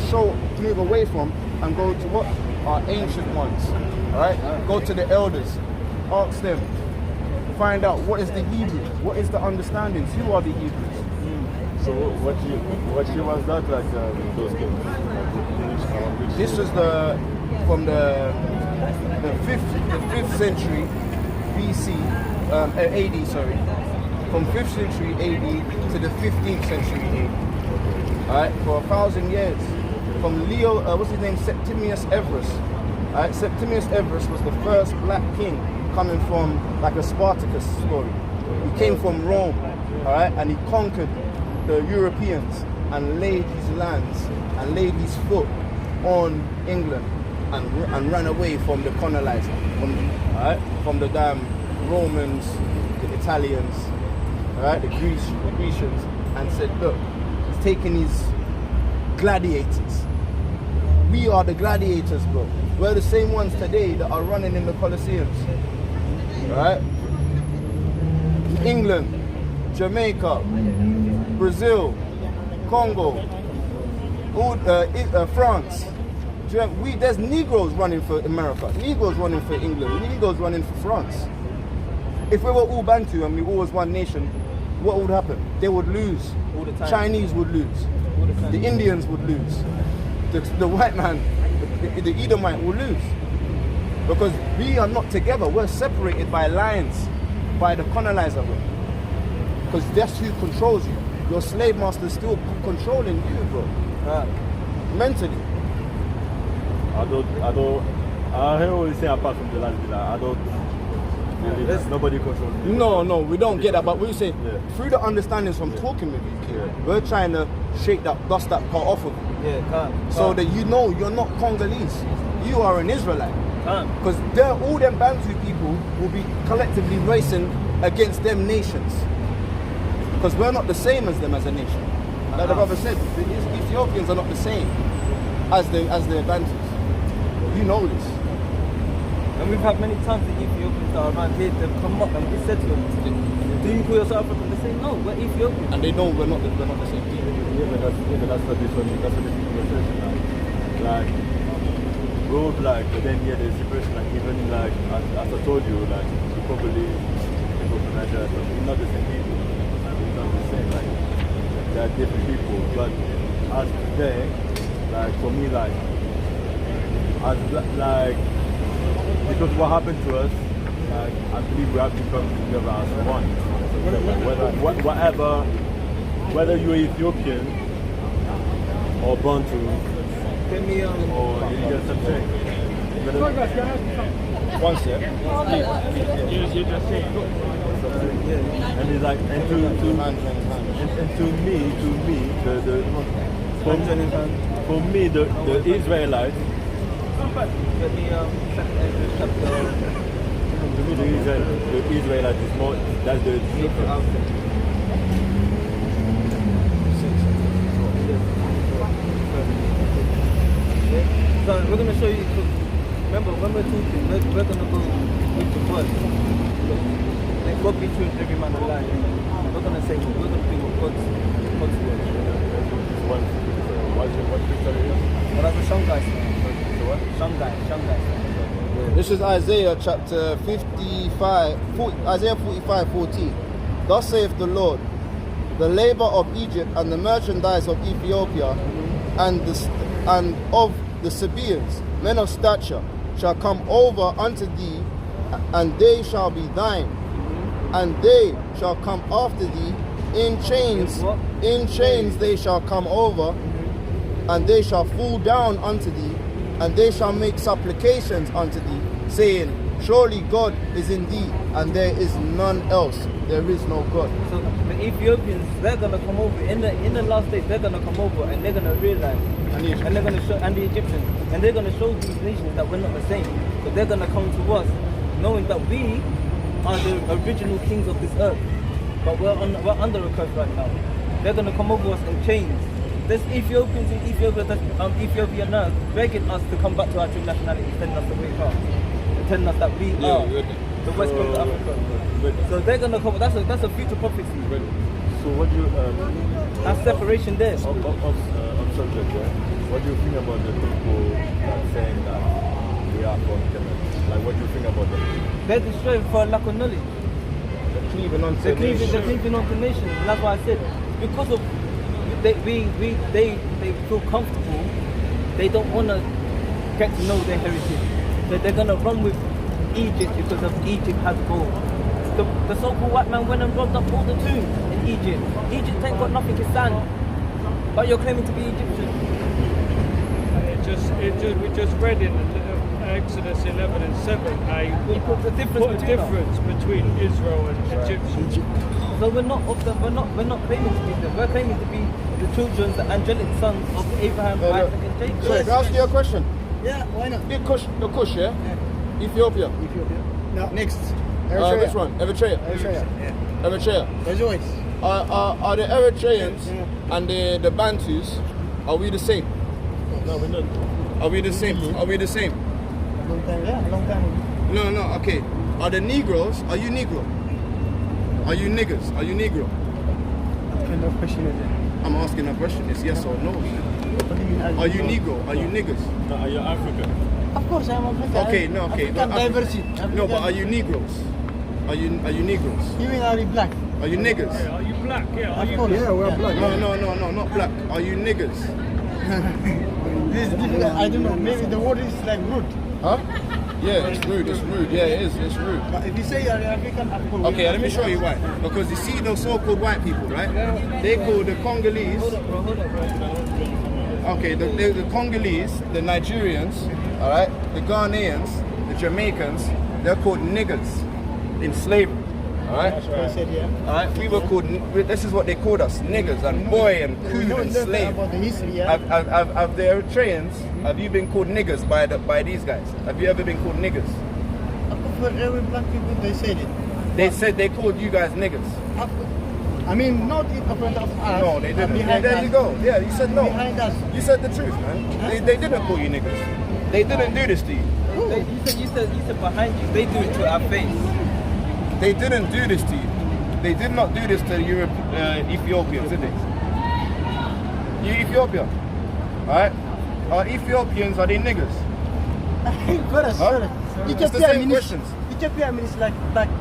move away from and go to what? Our ancient ones. Alright? Go to the elders. Ask them. Find out what is the Hebrew, what is the understandings, who are the Hebrews. So what year was that, like those kings? This was from the 5th century BC, AD, sorry. From 5th century AD to the 15th century AD. Alright, for 1,000 years. From Leo, what's his name? Septimius Everus. Alright, Septimius Everus was the first black king coming from like a Spartacus story. He came from Rome, alright, and he conquered the Europeans and laid his lands and laid his foot on England and ran away from the colonizer, from the damn Romans, the Italians, the Grecians, and said, look, he's taking his gladiators. We are the gladiators, bro. We're the same ones today that are running in the Colosseums. Right? England, Jamaica, Brazil, Congo, France. There's Negroes running for America, Negroes running for England, Negroes running for France. If we were all Bantu and we all was one nation, what would happen? They would lose. All the time. Chinese would lose. All the time. The Indians would lose. The white man, the Edomite will lose. Because we are not together. We're separated by lines, by the colonizer. Because that's who controls you. Your slave master is still controlling you, bro. Mentally. I always say apart from the land, I don't really, nobody controls me. No, we don't get that, but we say through the understandings from talking with you, kid, we're trying to dust that part off of you. So that you know you're not Congolese. You are an Israelite. Because all them Bantu people will be collectively racing against them nations. Because we're not the same as them as a nation. Like the brother said, the Ethiopians are not the same as the Bantus. You know this. And we've had many times the Ethiopians that are around here, they've come up and we said to them, do you call yourself African? They say, no, we're Ethiopians. And they know we're not the same people. Yeah, but that's a different conversation. Like, we're all black, but then there's a situation, like, even like, as I told you, like, the Congolese, people from Nigeria, we're not the same people. We're not the same, like, there are different people. But as today, like, for me, like, because what happened to us, like, I believe we have to come together as one. Whether you're Ethiopian or Bantu, or you get something. One sec. You're just saying. And it's like, and to me, for me, the Israelites. To me, the Israelite is more, that's the So we're going to show you, remember when we're talking, we're going to go with the word. Let God be true and every man a lie. We're going to say, we're going to be with God's word. What picture is it? Well, that's a Shanghai style. Shanghai. This is Isaiah chapter 55, Isaiah 45:14. Thus saith the Lord, the labor of Egypt and the merchandise of Ethiopia and of the Sabaeans, men of stature, shall come over unto thee, and they shall be thine. and they shall come after thee in chains. What? In chains they shall come over, and they shall fall down unto thee, and they shall make supplications unto thee, saying, Surely God is in thee, and there is none else. There is no God. So the Ethiopians, they're gonna come over in the last days. They're gonna come over and they're gonna realize, and they're gonna show, and the Egyptians, and they're gonna show these nations that we're not the same. So they're gonna come to us, knowing that we are the original kings of this earth, but we're under a curse right now. They're gonna come over us in chains. There's Ethiopians in Ethiopia, Ethiopia now, begging us to come back to our true nationality, telling us to wake up, and telling us that we are the West Coast of Africa. So they're gonna come. That's a future prophecy. So what do you That's separation there. of subject? Yeah? What do you think about the people that saying that we are from Kemet? Like, what do you think about them? They're destroyed for lack of knowledge. They're cleaving onto They're the nation. cleaving onto nations, and that's why I said because of they feel comfortable. They don't want to get to know their heritage. So they're gonna run with Egypt because of Egypt has gold. The so-called white man went and robbed up all the tombs in Egypt. Egypt ain't got nothing, it's sand. But you're claiming to be Egyptian. We just read in Exodus 11 and 7 how you put the difference between Israel and Egyptians. So we're not claiming to be them. We're claiming to be the children, the angelic sons of Abraham, Isaac, and Jacob. Sorry, can I ask you a question? Yeah, why not? The Kush, yeah? Ethiopia. No. Next. Which one? Eritrea. Eritrea. Are the Eritreans and the Bantus, are we the same? No, we're not. Are we the same? Are we the same? Long time. No, okay. Are the Negroes, are you Negro? Are you niggas? Are you Negro? What kind of question is it? I'm asking a question, it's yes or no. What do you mean? Are you Negro? Are you niggas? No, are you African? Of course, I'm African. Okay, no, okay. African diversity. No, but are you Negroes? Are you Negroes? You mean are you black? Are you niggas? Yeah, are you black? Yeah, are Of you course. black? Yeah, we're black. No, not black. Are you niggas? This is difficult. I don't know. Maybe the word is like rude. Huh? Yeah, it's rude. Yeah, it is. It's rude. But if you say you're African, of course. Okay, let me show you why. Because you see those so-called white people, right? They call the Congolese. Okay, the Congolese, the Nigerians, all right, the Ghanaians, the Jamaicans, they're called niggers in slavery. All right. I said, yeah. All right. We were called. This is what they called us: niggers and boy and We coon know and nothing slave. about the history, yeah. Have the Eritreans? Have you been called niggers by these guys? Have you ever been called niggers? For every black people, they said it. They said they called you guys niggers. I mean, not in front of us. No, they but didn't. Yeah, behind there us. you go. Yeah, you said no. Behind us. You said the truth, man. They didn't call you niggers. They didn't do this to you. You said behind you. They do it to our face. They didn't do this to you. They did not do this to Ethiopians, did they? You Ethiopia, alright? Are Ethiopians, are they niggers? Brother, Huh? It's the same questions. Ethiopia means like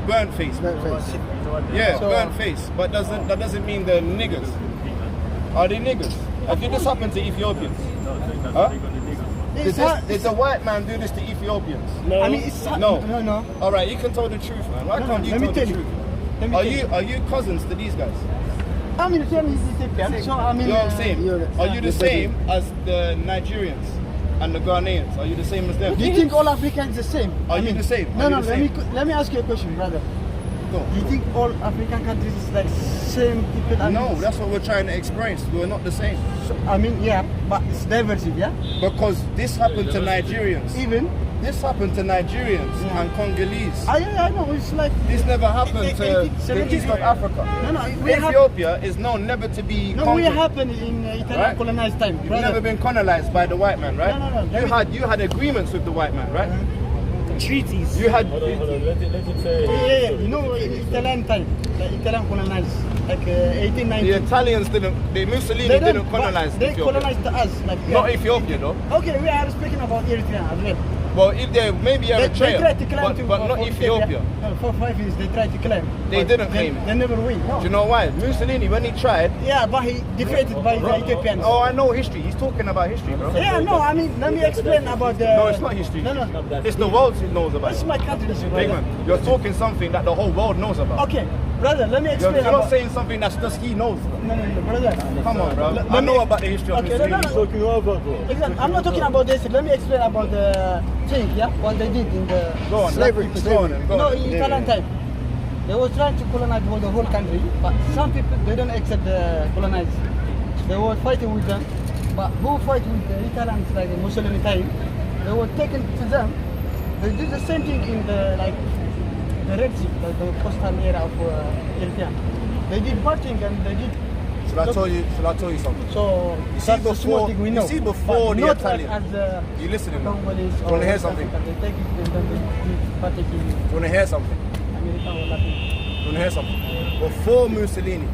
Burnt face. Yeah, So- burnt face. But that doesn't mean they're niggers. Are they niggers? Did this happen to Ethiopians? Huh? Did the white man do this to Ethiopians? No. I mean, it's No. No. Alright, you can tell the truth, man. Why can't you let me tell the tell you. truth? Let me Are tell you are you cousins to these guys? I mean, the same is Ethiopian. So I mean, You're the same. Are you the same as the Nigerians and the Ghanaians? Are you the same as them? Do you think all Africans the same? Are you the same? No, Are you no. the same? Let me ask you a question, brother. Go. Do you think all African countries is like same people? I No, mean, that's what we're trying to experience. We're not the same. I mean, yeah, but it's diversity, yeah. Because this happened to Nigerians. Even This happened to Nigerians and Congolese. I know it's like This never happened to the 70 east of Africa. No, we have. Ethiopia is known never to be No, we conquered. happened in Italian Right? colonized time, You've brother. never been colonized by the white man, right? No. You had agreements with the white man, right? Treaties. You had Hold on. Let him say. Yeah. You know, in Italian time, like Italian colonized, like 1890. the Italians didn't. The Mussolini They didn't but colonize They Ethiopia. colonized us, like Not Ethiopia though. Okay, we are speaking about Eritrea as well. Well, if they maybe They Eritrea, tried to claim to but not for Ethiopia. No, for 5 years they tried to claim. They but didn't claim it. They never win. No. Do you know why? Mussolini, when he tried. Yeah, but he defeated by the Ethiopians. Oh, I know history. He's talking about history, bro. Yeah, no, I mean, let me explain about the... No, it's not history. No. It's the world who knows about It's it. my country, Big brother. man, you're talking something that the whole world knows about. Okay, brother, let me You're explain not about... saying something that's just he knows. No, brother. Come on, bro. Let I me- know about the history of Okay, Mussolini. no. He's talking over, bro. Exactly. I'm not talking about this. Let me explain about the thing, yeah? What they did in the Go on, slavery. go on, then, go No, on. in Italian time. They were trying to colonize the whole country, but some people, they don't accept the colonize. They were fighting with them, but who fight with the Italians like in Mussolini time? They were taken to them. They did the same thing in the, like, the Red Sea, like the coastal area of Eritrea. They did parting and they did... Should I tell you something? So, You see that's the small before, thing we you know. see before But the not Italian. Like as You listening now? Congolese You wanna hear West something? Africa, they take it and then they do parting in You want to hear something? America or Latin. You want to hear something? Before Mussolini,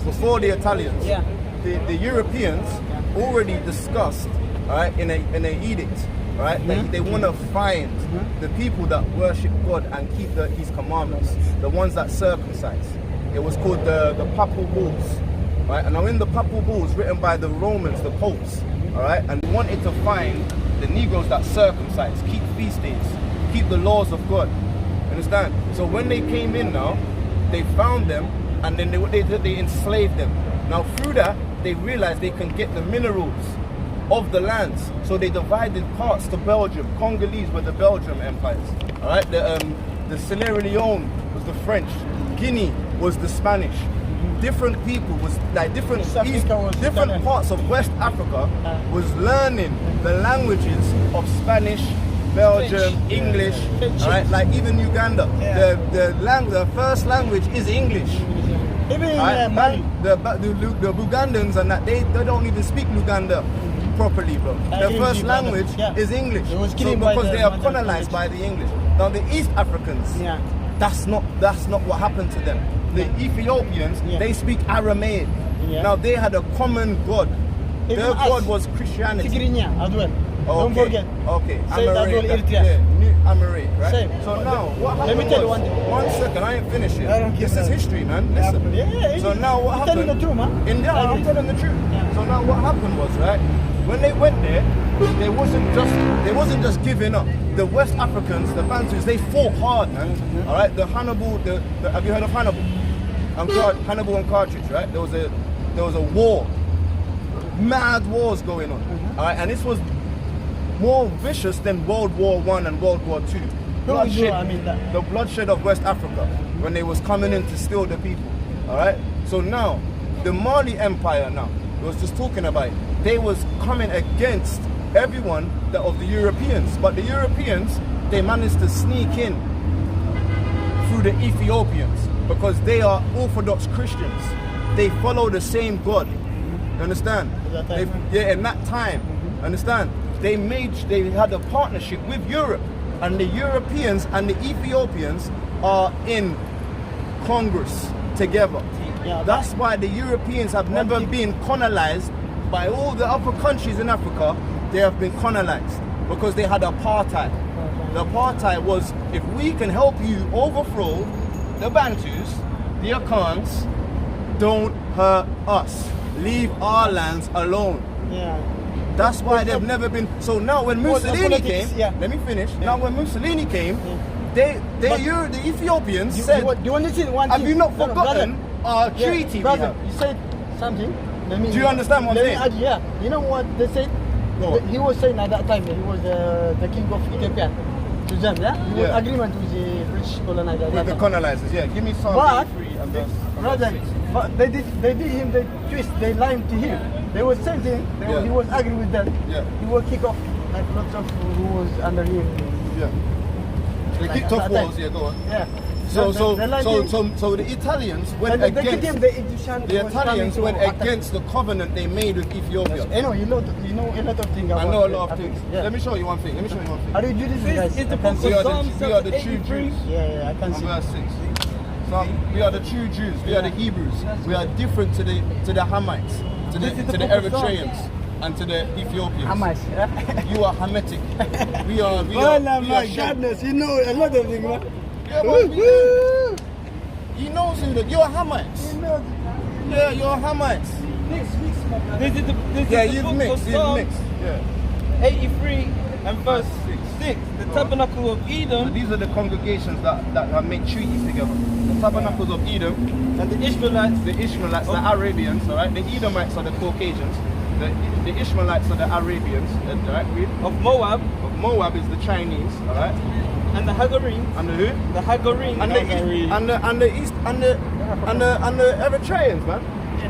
before the Italians, Yeah. the Europeans already discussed, all right, in an edict, all right, that they want to find the people that worship God and keep His commandments, the ones that circumcise. It was called the Papal Bulls, right? And now in the Papal Bulls, written by the Romans, the popes, all right, and they wanted to find the Negroes that circumcise, keep feast days, keep the laws of God. Understand? So when they came in now, they found them, and then they enslaved them. Now through that, they realized they can get the minerals of the lands. So they divided parts to Belgium. Congolese were the Belgium empires. All right, the Sierra Leone was the French. Guinea was the Spanish. Different people was like different different parts of West Africa was learning the languages of Spanish, Belgium, English. All right, like even Uganda, the first language is English. Even in Right? Mali. The Bugandans and that they don't even speak Luganda properly, bro. Their in first Uganda, language yeah. is English. It was So killing by because the they are mother colonized by language. the English. Now the East Africans, Yeah. that's not what happened to them. The Ethiopians, Yeah. they speak Aramaic. Yeah. Now they had a common god. Even Their us, god was Christianity. Tigrinya as well. Don't Okay, forget. okay. Say that Amharic, whole Eritrea. yeah, New Amharic, right? Same. So now, what Let happened me tell you was- one thing. 1 second, I ain't finished yet. I don't care, This is man. history, man. Listen. Yeah, So now what you're happened? telling the truth, man. I'm telling the truth. Yeah. So now what happened was, right, when they went there, they wasn't just giving up. The West Africans, the Bantus, they fought hard, man. All right, the Hannibal, have you heard of Hannibal? Hannibal and Carthage, right? There was a war, mad wars going on. All right, and this was more vicious than World War I and World War II. Bloodshed, I mean that. the bloodshed of West Africa when they was coming in to steal the people. All right. So now, the Mali Empire now was just talking about it. They was coming against everyone of the Europeans, but the Europeans they managed to sneak in through the Ethiopians because they are Orthodox Christians. They follow the same God. You understand? At that time. In that time. Understand? They had a partnership with Europe, and the Europeans and the Ethiopians are in Congress together. Yeah, That's why the Europeans have never been colonized by all the other countries in Africa. They have been colonized because they had apartheid. The apartheid was, if we can help you overthrow the Bantus, the Akans, don't hurt us. Leave our lands alone. Yeah. That's why they've never been. So now when Mussolini politics, came, yeah. let me finish. Now when Mussolini came, the Ethiopians said, Do you want to see one have thing? you not No, no, forgotten our Yeah, treaty we brother, have? you said something. Do you understand what I'm saying? Yeah. You know what they said? Go on. He was saying at that time he was the king of Ethiopia. To them, yeah? He was Yeah. agreement with the British colonizer. With the colonizers, yeah. Give me some. But, 3 and verse brother, 6. but they did him, they twist, they lied to him. They was same thing. Yeah. He was angry with them. Yeah. He was kick off like lots of who was under him. Yeah. They Like kicked at off that time. walls, yeah, go on. Yeah. So They lied to him. the Italians went And they kicked against him, the Egyptian the was Italians coming went to attack. against the covenant they made with Ethiopia. You know a lot of things about I know a lot of Africa. things. Yeah. Let me show you one thing. How do you do this, guys? Is the I book can of see. We are Psalm we are the true 83? Jews. Yeah, I can On see. verse 6. So we are the true Jews. We are the Hebrews. We are different to the Hamites, to This is the the book of Psalms. Eritreans. and to the Ethiopians. How much? You are Hamitic. We are My Shem. goodness, you know a lot of things, man. Yeah, but he knows who that you're Hamites. Yeah, you're Hamites. This is the Yeah, the you've book mixed. of You've Psalms mixed. Yeah. 83 and verse 6. The tabernacle of So Edom these are the congregations that make treaties together. The tabernacles of Edom, and the Ishmaelites, the Arabians, all right. The Edomites are the Caucasians. The Ishmaelites are the Arabians, all right. Read. of Moab Of Moab is the Chinese, all right. and the Hagarenes. And the who? The Hagarenes. And the East and the Eritreans, man.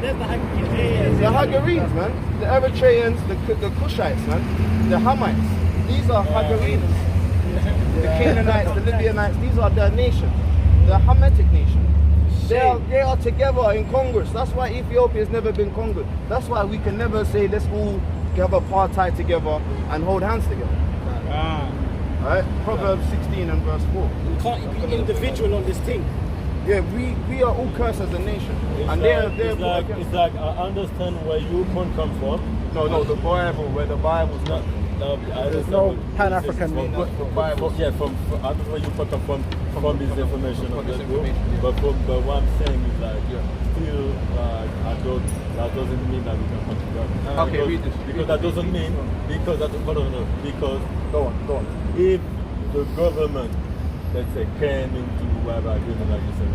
The Hagarenes, man. The Eritreans, the Cushites, man. The Hamites. These are Hagarenes. The Canaanites, the Libyanites, these are their nation. The Hamitic nation. They are together in Congress. That's why Ethiopia has never been conquered. That's why we can never say let's all have apartheid together and hold hands together. Alright? Proverbs 16 and verse 4. You can't be individual on this thing. Yeah, we are all cursed as a nation. And It's like I understand where you come from. No, the Bible, where the Bible's not. There's no Pan-African meaning. The Bible. Yeah, from I don't know where you come from this information From of this that book. information. But what I'm saying is like still that doesn't mean that we can come together. Okay, read this. Because that doesn't mean because because Go on. if the government, let's say, came into whatever agreement like you said,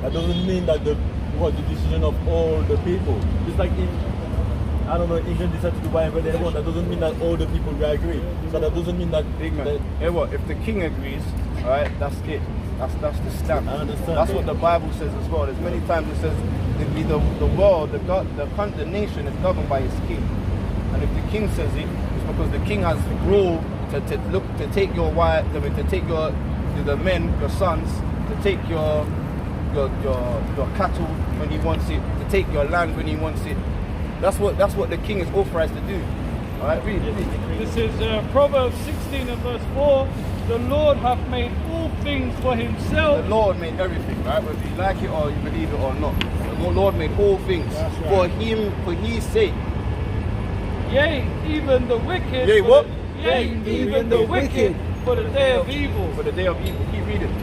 that doesn't mean that the decision of all the people. It's like if I don't know, England decided to do whatever they want, that doesn't mean that all the people will agree. So that doesn't mean that Big man. Hey, what? If the king agrees, all right, that's it. That's the stamp. I understand. That's what the Bible says as well. There's many times it says the world, the nation is governed by its king. And if the king says it, it's because the king has rule to take your wife, to take the men, your sons, to take your cattle when he wants it, to take your land when he wants it. That's what the king is authorized to do. All right, read. This is Proverbs 16 and verse 4. The Lord hath made all things for himself. The Lord made everything, right? Whether you like it or you believe it or not. The Lord made all things for his sake. Yea, even the wicked. Yea, what? Yea, even the wicked for the day of evil. For the day of evil. Keep reading.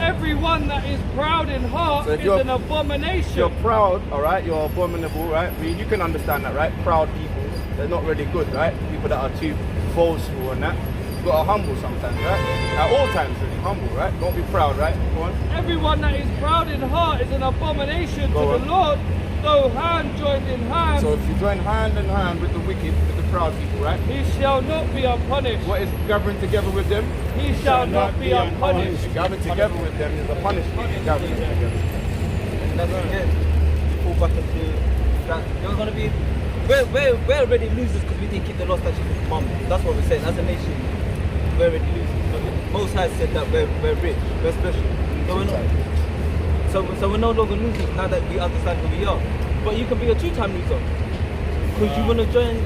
Everyone that is proud in heart So if is you're- an abomination. You're proud, all right? You're abominable, right? You can understand that, right? Proud people, they're not really good, right? People that are too boastful and that. You've got to humble sometimes, right? At all times, really humble, right? Don't be proud, right? Go on. Everyone that is proud in heart is an abomination Go to on. the Lord, though hand joined in hand, So if you join hand in hand with the wicked, with the proud people, right? he shall not be unpunished. What is gathering together with them? He shall not be unpunished. Gathering together with them is a punishment. Gathering together. That's again. Fall back into that. You're gonna be. We're already losers because we didn't keep the law, statutes, and commandments. That's what we're saying. As a nation, we're already losers. Most High said that we're rich, we're special. So we're not. So we're no longer losers now that we understand who we are. But you can be a two-time loser because you want to join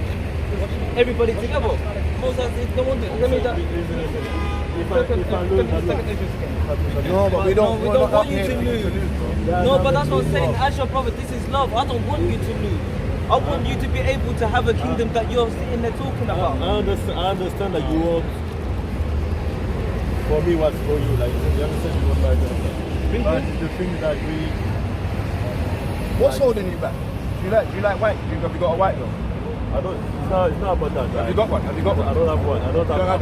everybody together. Most High said, no wonder. Let me that. No, but we don't want you to lose. No, but that's what I'm saying. As your brother, this is love. I don't want you to lose. I want you to be able to have a kingdom that you're sitting there talking about. I understand that you want for me what's for you. Like you understand you want like but the thing that What's holding you back? Do you like white? Have you got a white girl? I don't. It's not about that. Have you got one? Have you got one? I don't have one. I don't have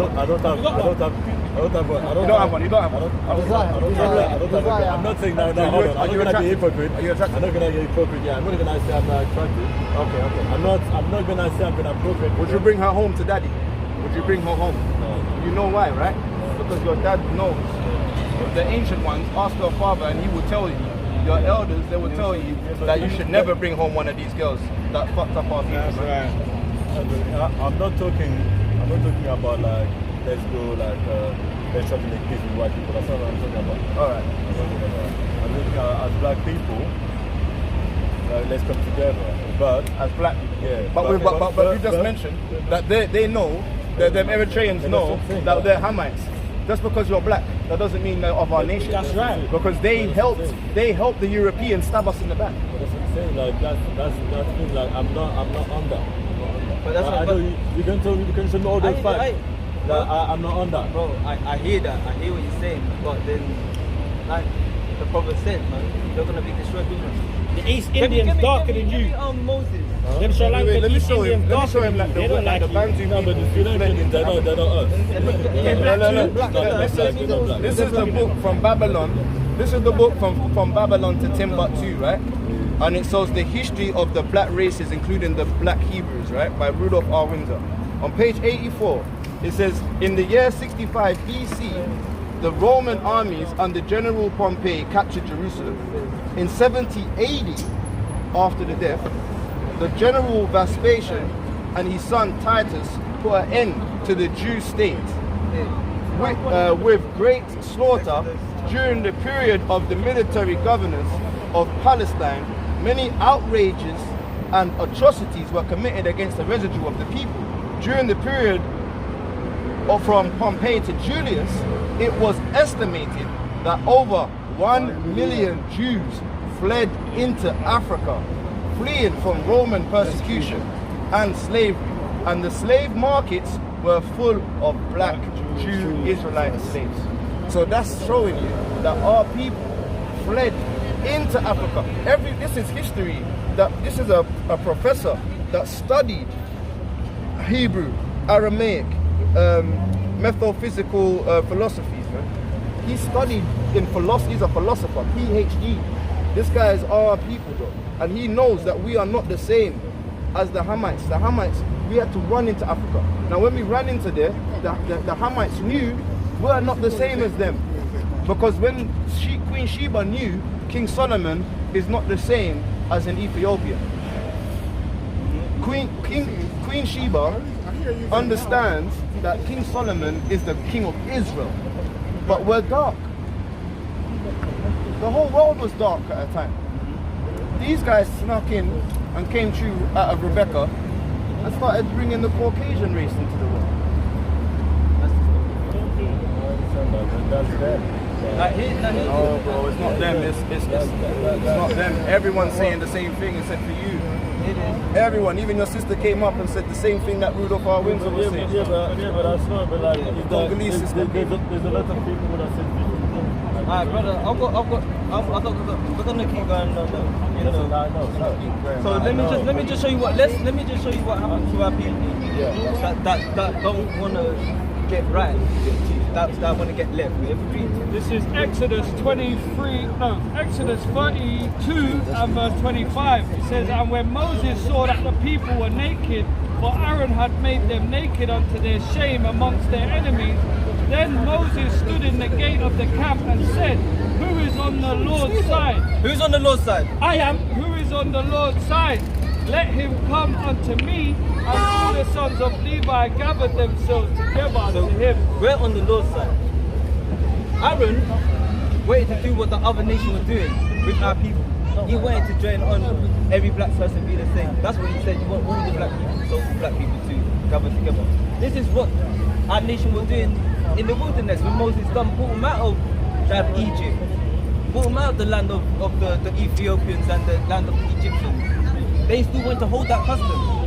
one. You don't have one. I'm not saying that. No, hold on. I'm not gonna be hypocrite. Are you attracted? I'm not gonna be hypocrite. Yeah, I'm not gonna say I'm not attracted. Okay. I'm not gonna say I'm gonna hypocrite. Would you bring her home to daddy? Would you bring her home? No. You know why, right? Because your dad knows. The ancient ones, ask your father and he will tell you. Your elders, they will tell you that you should never bring home one of these girls that fucked up our people. That's right. I'm not talking about like let's go like let's try to make peace with white people. That's not what I'm talking about. Alright. I'm looking as black people, let's come together. But As black people. yeah. But you just mentioned that they know, that them Eritreans know that they're Hamites. Just because you're black, that doesn't mean they're of our nation. That's right. Because they helped the Europeans stab us in the back. That's what I'm saying. Like that's means like I'm not on that. But that's I what, know you can tell me, you can show me all those facts. I'm not on that. Bro, I hear that. I hear what you're saying. But then, like the prophet said, man, you're gonna be destroyed. The East Indians darker than you. Moses. Them Sri Lankan Let me East show him. Indians Let me darker show him than like you. the They don't like the you. Bantu No, but the Sri Lankans, they're not us. This is the book from Babylon. This is the book from Babylon to Timbuktu, right? And it shows the history of the black races, including the black Hebrews, right? By Rudolph R. Windsor. On page 84, it says, in the year 65 BC, the Roman armies under General Pompey captured Jerusalem. In 70 AD, after the death, the General Vespasian and his son Titus put an end to the Jew state with great slaughter. During the period of the military governance of Palestine, many outrages and atrocities were committed against the residue of the people. During the period from Pompey to Julius, it was estimated that over 1 million Jews fled into Africa, fleeing from Roman persecution and slavery. And the slave markets were full of black Jew Israelite slaves. So that's showing you that our people fled into Africa. This is history. This is a professor that studied Hebrew, Aramaic, metaphysical philosophies. Man. He studied in philosophy. He's a philosopher, PhD. This guy is our people, though, and he knows that we are not the same as the Hamites. The Hamites, we had to run into Africa. Now, when we ran into there, the Hamites knew we're not the same as them, because when Queen Sheba knew King Solomon is not the same as an Ethiopian. Queen Sheba understands that King Solomon is the king of Israel, but we're dark. The whole world was dark at a time. These guys snuck in and came through out of Rebecca and started bringing the Caucasian race into the world. That's them. No, bro, it's not them. It's not them. Everyone's saying the same thing except for you. Everyone, even your sister came up and said the same thing that Rudolph R. Windsor was saying. Yeah, but that's not. But like, There's a lot of people that said this. Alright, brother, we're gonna keep going on. You know. So let me just show you what happened to our people that don't wanna get right, that want to get left. This is Exodus 32 and verse 25. It says, and when Moses saw that the people were naked, for Aaron had made them naked unto their shame amongst their enemies, then Moses stood in the gate of the camp and said, who is on the Lord's side? Who's on the Lord's side? I am. Who is on the Lord's side? Let him come unto me. And all the sons of Levi gathered themselves together unto him. We're on the Lord's side. Aaron wanted to do what the other nation was doing with our people. He wanted to join on every black person be the same. That's what he said. You want all the black people, so black people to gather together. This is what our nation was doing in the wilderness when Moses brought them out of Egypt, brought them out of the land of the Ethiopians and the land of the Egyptians. They still went to hold that custom.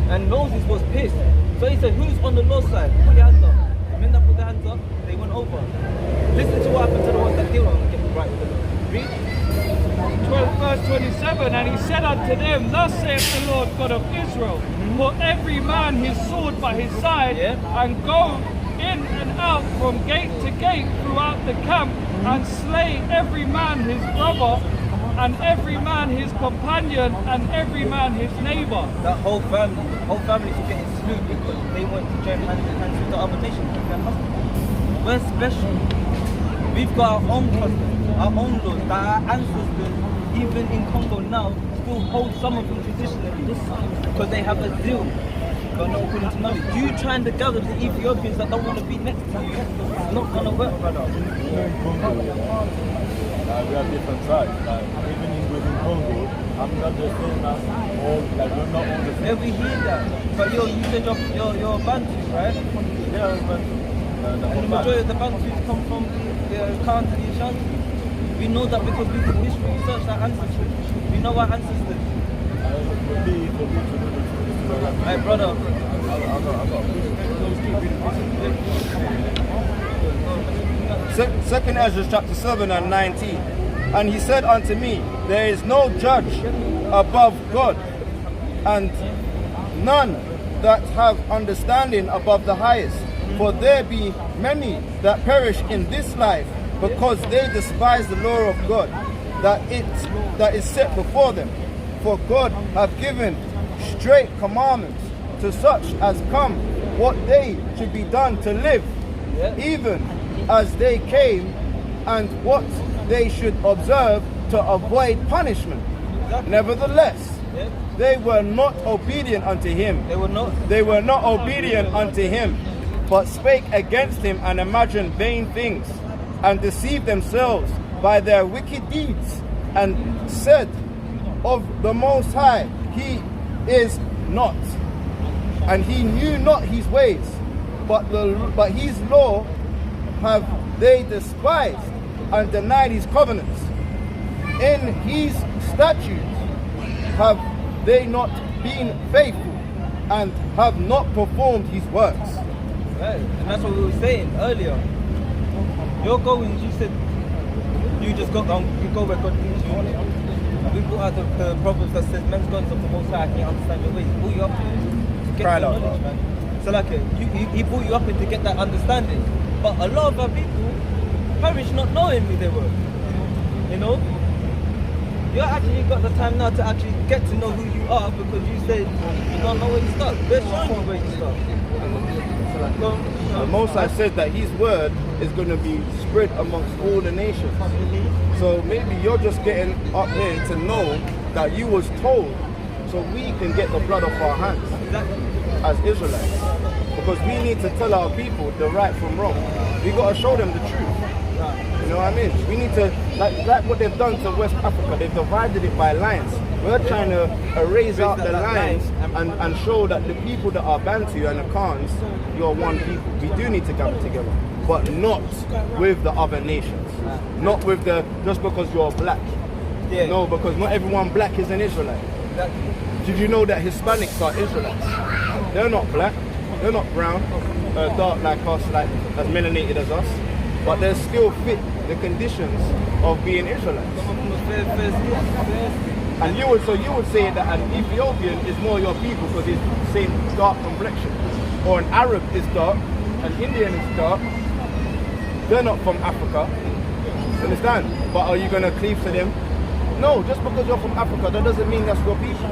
And Moses was pissed. So he said, who's on the Lord's side? Put your hands up. The men that put their hands up, they went over. Listen to what happened to the ones that didn't want to get right with the Lord. Read. 12 verse 27, and he said unto them, thus saith the Lord God of Israel, put every man his sword by his side, and go in and out from gate to gate throughout the camp, and slay every man his brother, and every man his companion, and every man his neighbor. That whole family is getting slew because they want to join hands in hands with the other nations. We're special. We've got our own customs, our own laws, that our ancestors, even in Congo now, still hold some of them traditionally because they have a zeal. But not according to knowledge. You trying to gather the Ethiopians that don't want to be next to you, it's not going to work, brother. We have different tribes. Like even within Congo, I'm not just saying that all like we're not all the same. Yeah, we hear that. But you said you're Bantus, right? Yeah, I'm Bantu. And the majority of the Bantus come from the Khan to the Ashanti. We know that because we did history research our ancestors. We know our ancestors. For me to know the truth, Hey, brother. Second Ezra chapter 7 and 19. And he said unto me, there is no judge above God, and none that have understanding above the highest. For there be many that perish in this life, because they despise the law of God, that is set before them. For God hath given straight commandments to such as come what they should be done to live, even as they came, and what they should observe to avoid punishment. Nevertheless, they were not obedient unto him. They were not obedient unto him, but spake against him and imagined vain things, and deceived themselves by their wicked deeds, and said of the Most High, he is not, and he knew not his ways, but his law have they despised, and denied his covenants. In his statutes have they not been faithful, and have not performed his works. Right. And that's what we were saying earlier. Your goings, you said, you just got on, you go where God leads you. And we brought out the Proverbs that says, men's gods of the Most High can't understand your ways. He brought you up to get that knowledge, man. So like, he brought you up to get that understanding. But a lot of our people perish not knowing who they were. You know? You actually got the time now to actually get to know who you are, because you said you don't know where you start. We're showing you where you start. The Most High said that his word is going to be spread amongst all the nations. So maybe you're just getting up here to know that you was told, so we can get the blood off our hands as Israelites. Because we need to tell our people the right from wrong. We got to show them the truth. You know what I mean? We need to, like what they've done to West Africa, they've divided it by lines. We're trying to erase out the lines and show that the people that are Bantu and the Khans, you're one people. We do need to gather together, but not with the other nations. Not with the, just because you're black. Yeah. No, because not everyone black is an Israelite. Did you know that Hispanics are Israelites? They're not black, they're not brown, dark like us, like as melanated as us, but they still fit the conditions of being Israelites. And you would say that an Ethiopian is more your people because he's the same dark complexion, or an Arab is dark, an Indian is dark. They're not from Africa. Understand? But are you going to cleave to them? No, just because you're from Africa, that doesn't mean that's your people.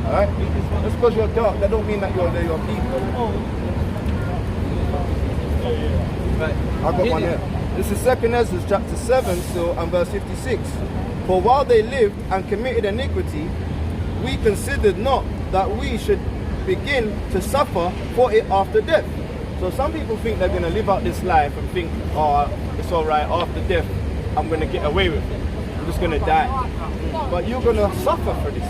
Alright? Just because you're dark, that don't mean that they're your people. Right. I got one here. This is 2 Ezra chapter 7 still and verse 56. For while they lived and committed iniquity, we considered not that we should begin to suffer for it after death. So some people think they're going to live out this life and think, oh, it's alright, after death, I'm going to get away with it. I'm just going to die. But you're going to suffer for this.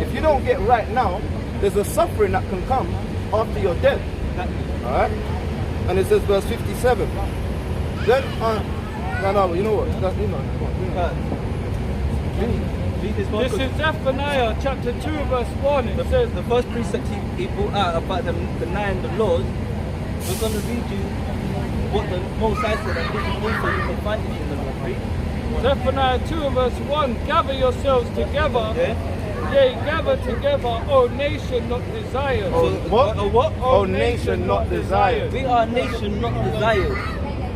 If you don't get right now, there's a suffering that can come after you're dead. Alright? And it says verse 57. Then, no, you know what? This is Zephaniah chapter 2 verse 1. It says the first precept he brought out about the 9 laws. We're going to read you what the Most High said, and this is also you can find it in the law. Read. Zephaniah 2 verse 1. Gather yourselves together. Yea, gather together, O nation not desired. What? O nation not desired. We are a nation not desired.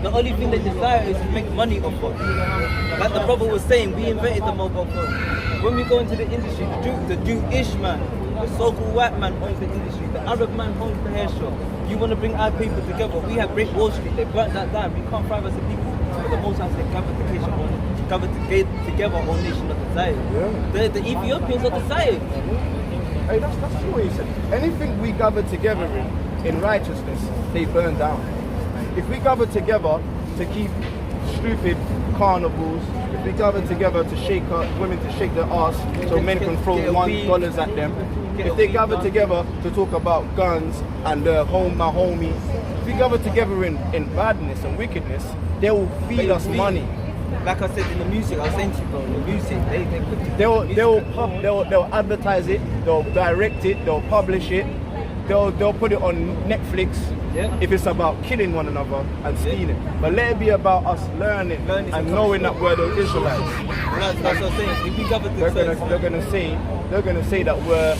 The only thing they desire is to make money off us. Like the brother was saying, we invented the mobile phone. When we go into the industry, the Jewish man, the so-called white man owns the industry, the Arab man owns the hair shop. You want to bring our people together. We have Great Wall Street, they burnt that down. We can't thrive as a people. But the Most High said, gather together, O nation not desired. Yeah. The Ethiopians are desired. Hey, that's true what you said. Anything we gather together in righteousness, they burn down. If we gather together to keep stupid carnivals, if we gather together to shake women to shake their ass so men can throw $1 at them, if they gather together to talk about guns and my homie, if we gather together in badness and wickedness, they will feed us money. like I said in the music, I was saying to you, bro, the music, they put They'll advertise it, they'll direct it, they'll publish it, they'll put it on Netflix. Yeah. If it's about killing one another and stealing, but let it be about us learning and knowing that we're the Israelites. That's what I'm saying. If we cover the They're gonna say that we're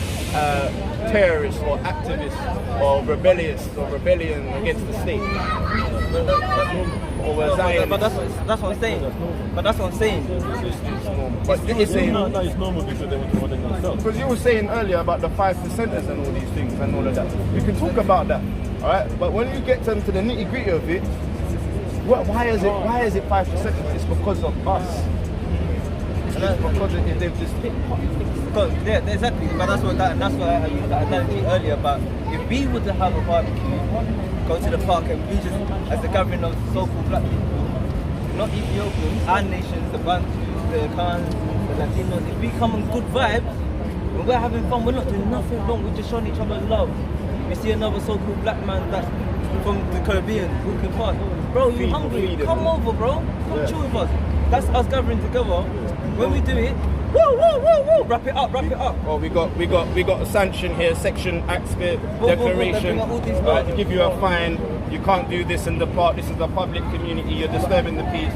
terrorists or activists or rebellion against the state. Or we're Zionists. But that's what I'm saying. But that's what I'm saying. But you were saying, No, it's normal because they want to protect themselves. because you were saying earlier about the 5%ers and all these things and all of that. We can talk about that, all right? But when you get to the nitty gritty of it, why is it 5%? It's because of us. It's because they've just picked Because, yeah, exactly. But that's what I used that analogy earlier. But if we were to have a barbecue, go to the park and we just, as a gathering of so-called black people, not Ethiopians, our nations, the Bantus, the Khans, the Latinos, if we come in good vibes, when we're having fun, we're not doing nothing wrong, we're just showing each other love. We see another so-called black man that's from the Caribbean walking past. Bro, you hungry? Come over, bro. Come chill with us. That's us gathering together. When we do it, woo, woo, woo, woo, wrap it up. Oh, we got a sanction here, section acts declaration. To give you a fine. You can't do this in the park. This is a public community. You're disturbing the peace.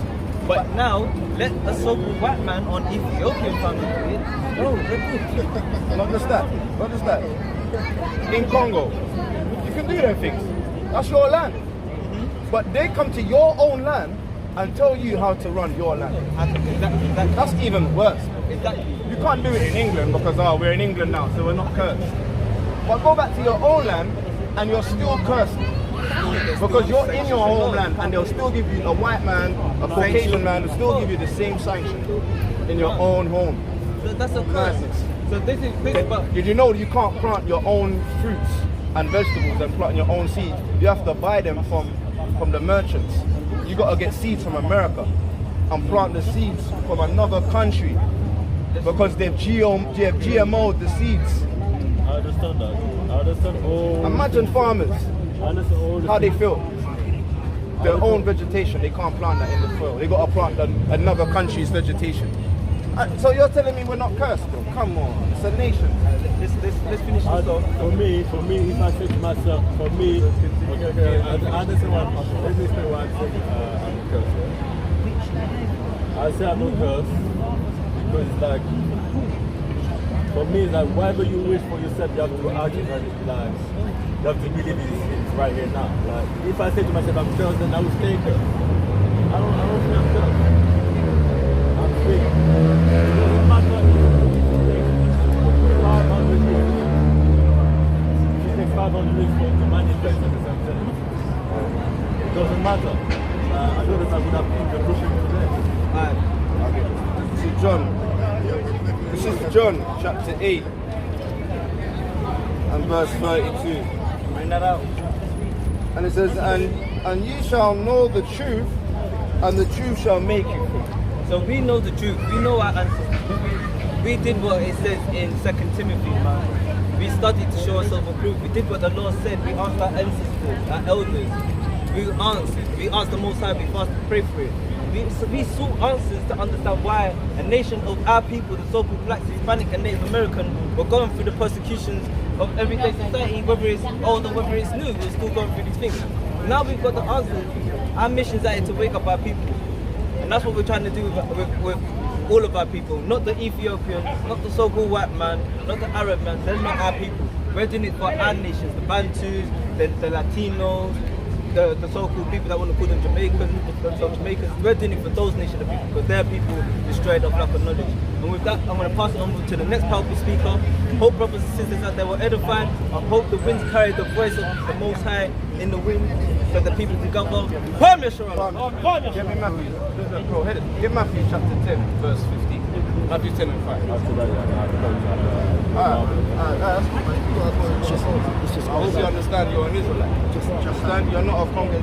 But now, let a so-called white man on Ethiopian family do it. Bro, they're good. Understand? In Congo, you can do them things. That's your land. But they come to your own land and tell you how to run your land. Exactly. That's even worse. Exactly. You can't do it in England because we're in England now, so we're not cursed. But go back to your own land and you're still cursed. Because you're in your homeland and they'll still give you, a white man, a Caucasian man will still give you the same sanction in your own home. So that's a curse. So this is but Did you know you can't plant your own fruits and vegetables and plant your own seeds? You have to buy them from the merchants. You got to get seeds from America and plant the seeds from another country because they've GMO'd the seeds. I understand that. I understand all. Imagine farmers, I understand all the how they feel. Their own vegetation, they can't plant that in the soil. They got to plant another country's vegetation. So you're telling me we're not cursed, bro? Come on, it's a nation. let's finish this off. For me, if I say to myself, for me, okay, I understand what, let me explain why I'm saying I'm cursed. Yeah? I say I'm not cursed because it's like, for me, it's like whatever you wish for yourself, you have to act it like, you have to believe it's right here now. Like, if I say to myself I'm cursed, then I will stay cursed. I don't think I'm cursed. I'm free. It doesn't matter if it takes 500 years. If it takes 500 years to manifest at the same time. It doesn't matter. I know that I would have been the pushing today. Okay. This is John chapter 8 and verse 32. Bring that out. And it says, and ye shall know the truth, and the truth shall make you free. So we know the truth. We know our ancestors. We did what it says in 2 Timothy, man. We studied to show ourselves approved. We did what the Lord said. We asked our ancestors, our elders. We asked the Most High. We fasted to pray for it. We sought answers to understand why a nation of our people, the so-called blacks, Hispanic and Native American, were going through the persecutions of everyday society, whether it's old or whether it's new, we're still going through these things. Now we've got the answers. Our mission is to wake up our people. And that's what we're trying to do with all of our people. Not the Ethiopians, not the so-called white man, not the Arab man. They're not our people. We're doing it for our nations, the Bantus, the Latinos, the so-called people that want to call them Jamaicans. We're doing it for those nations of people because they're people destroyed of lack of knowledge. And with that, I'm going to pass it on to the next powerful speaker. Hope brothers and sisters out there were edified. I hope the winds carry the voice of the Most High in the wind so the people can gather. Give Matthew chapter 10, verse 15. Matthew 10 and 5. I hope you understand you're an Israelite. You're not a Congo.